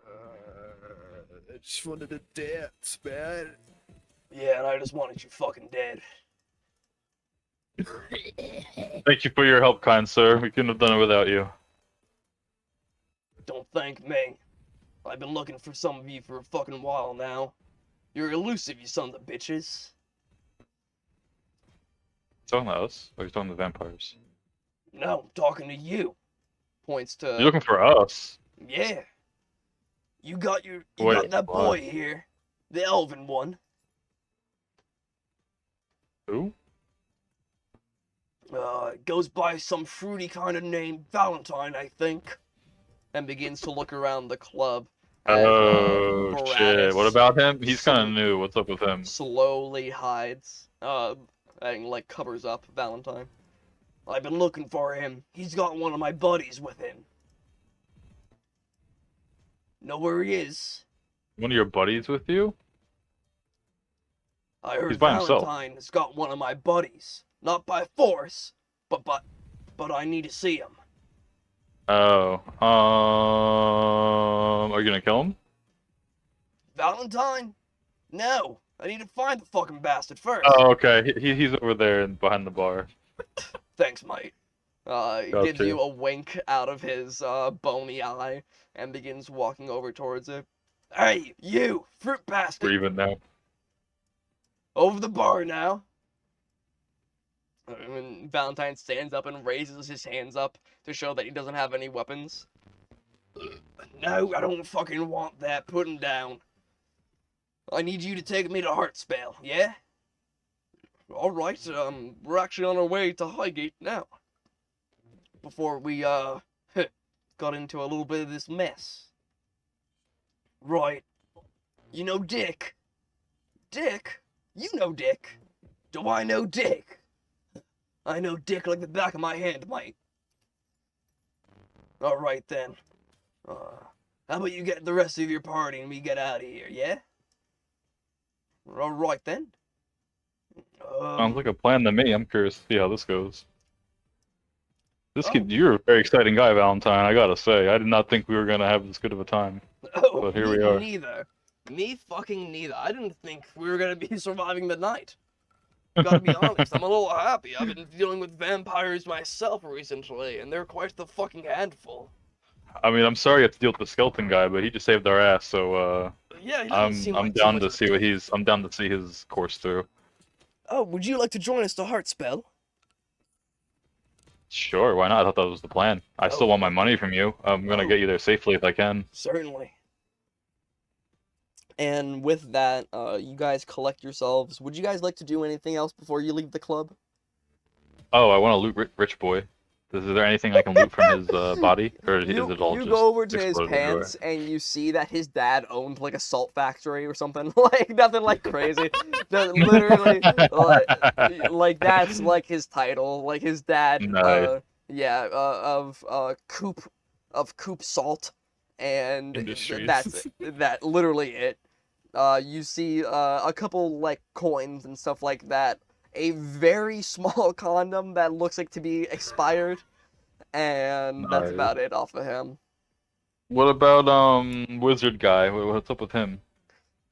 I just wanted to dance, man. Yeah, and I just wanted you fucking dead. Thank you for your help, kind sir. We couldn't have done it without you. Don't thank me. I've been looking for some of you for a fucking while now. You're elusive, you sons of bitches. Talking to us? Or are you talking to vampires? No, I'm talking to you. Points to... You're looking for us? Yeah. You got Wait, that what? boy here. The elven one. Who? Goes by some fruity kind of name. Valentine, I think. and begins to look around the club. Oh shit! What Baratus about him? He's kind of sl- new. What's up with him? slowly hides, and like covers up Valentine. I've been looking for him. He's got one of my buddies with him. Know where he is? One of your buddies with you? I heard He's by himself. Valentine has got one of my buddies. Not by force, but I need to see him. Oh, are you gonna kill him? Valentine? No, I need to find the fucking bastard first. Oh, okay. He's over there and behind the bar. Thanks, mate. He gives Gotcha. you a wink out of his bony eye and begins walking over towards it. Hey, you, fruit We're bastard! even now. Over the bar now. And Valentine stands up and raises his hands up to show that he doesn't have any weapons. No, I don't fucking want that. Put him down. I need you to take me to Heartspell, yeah? Alright, we're actually on our way to Highgate now. Before we, got into a little bit of this mess. Right. You know Dick? Dick? You know Dick. Do I know Dick? I know Dick like the back of my hand, mate. Alright then. How about you get the rest of your party and we get out of here, yeah? Alright then. Sounds like a plan to me. I'm curious to see how this goes. This Oh. kid, you're a very exciting guy, Valentine. I gotta say, I did not think we were gonna have this good of a time. Oh, But here me we are. neither. Me fucking neither. I didn't think we were gonna be surviving the night. Gotta be honest, I'm a little happy. I've been dealing with vampires myself recently, and they're quite the fucking handful. I mean, I'm sorry you have to deal with the skeleton guy, but he just saved our ass. So Yeah, he doesn't seem I'm like too down much to of a see what dick. I'm down to see his course through. Oh, would you like to join us to Heartspell? Sure, why not? I thought that was the plan. I still want my money from you. I'm gonna Oh. get you there safely if I can. Certainly. And with that, you guys collect yourselves. Would you guys like to do anything else before you leave the club? Oh, I want to loot Rich Boy. Is there anything I can loot from his body, or is it all You just go over to his exploded everywhere? pants and you see that his dad owned like a salt factory or something. Like nothing like crazy. Literally, like that's like his title. Like his dad, Nice. of Coop Salt, and Industries. that's that. Literally it. You see a couple like coins and stuff like that. A very small condom that looks like to be expired, and that's Nice. about it off of him. What about wizard guy? What's up with him?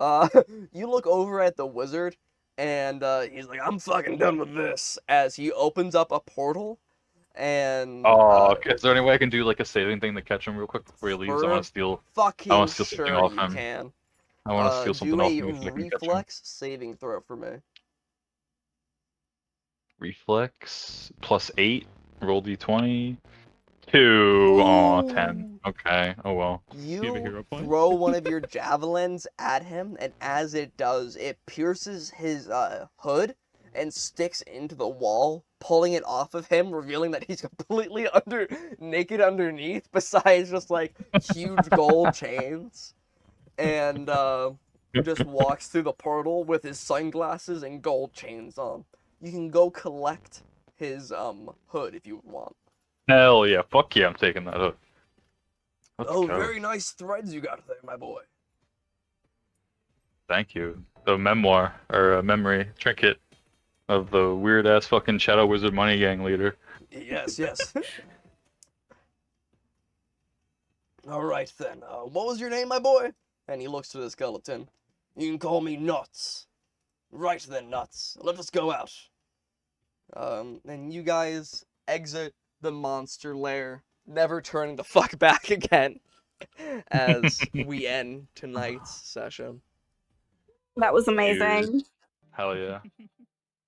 You look over at the wizard, and he's like, "I'm fucking done with this." As he opens up a portal, and Oh, is there any way I can do like a saving thing to catch him real quick before he leaves? I want to steal. fucking steal something sure off you him. can. I want to steal something Do off a him if I can catch him. reflex saving throw for me. Reflex +8. Roll d20. 2. Aw, 10. Okay. Oh well. You have a You hero point? throw one of your javelins at him, and as it does, it pierces his hood and sticks into the wall, pulling it off of him, revealing that he's completely naked underneath, besides just like huge gold chains, and just walks through the portal with his sunglasses and gold chains on. You can go collect his hood if you want. Hell yeah. Fuck yeah, I'm taking that hook. Let's Oh, go. very nice threads you got there, my boy. Thank you. The memoir, or memory trinket of the weird ass fucking Shadow Wizard Money Gang leader. Yes, yes. Alright then, what was your name, my boy? And he looks to the skeleton. You can call me Nuts. Right then, Nuts. Let us go out. And you guys exit the monster lair, never turning the fuck back again, as we end tonight's session. That was amazing. Hell yeah.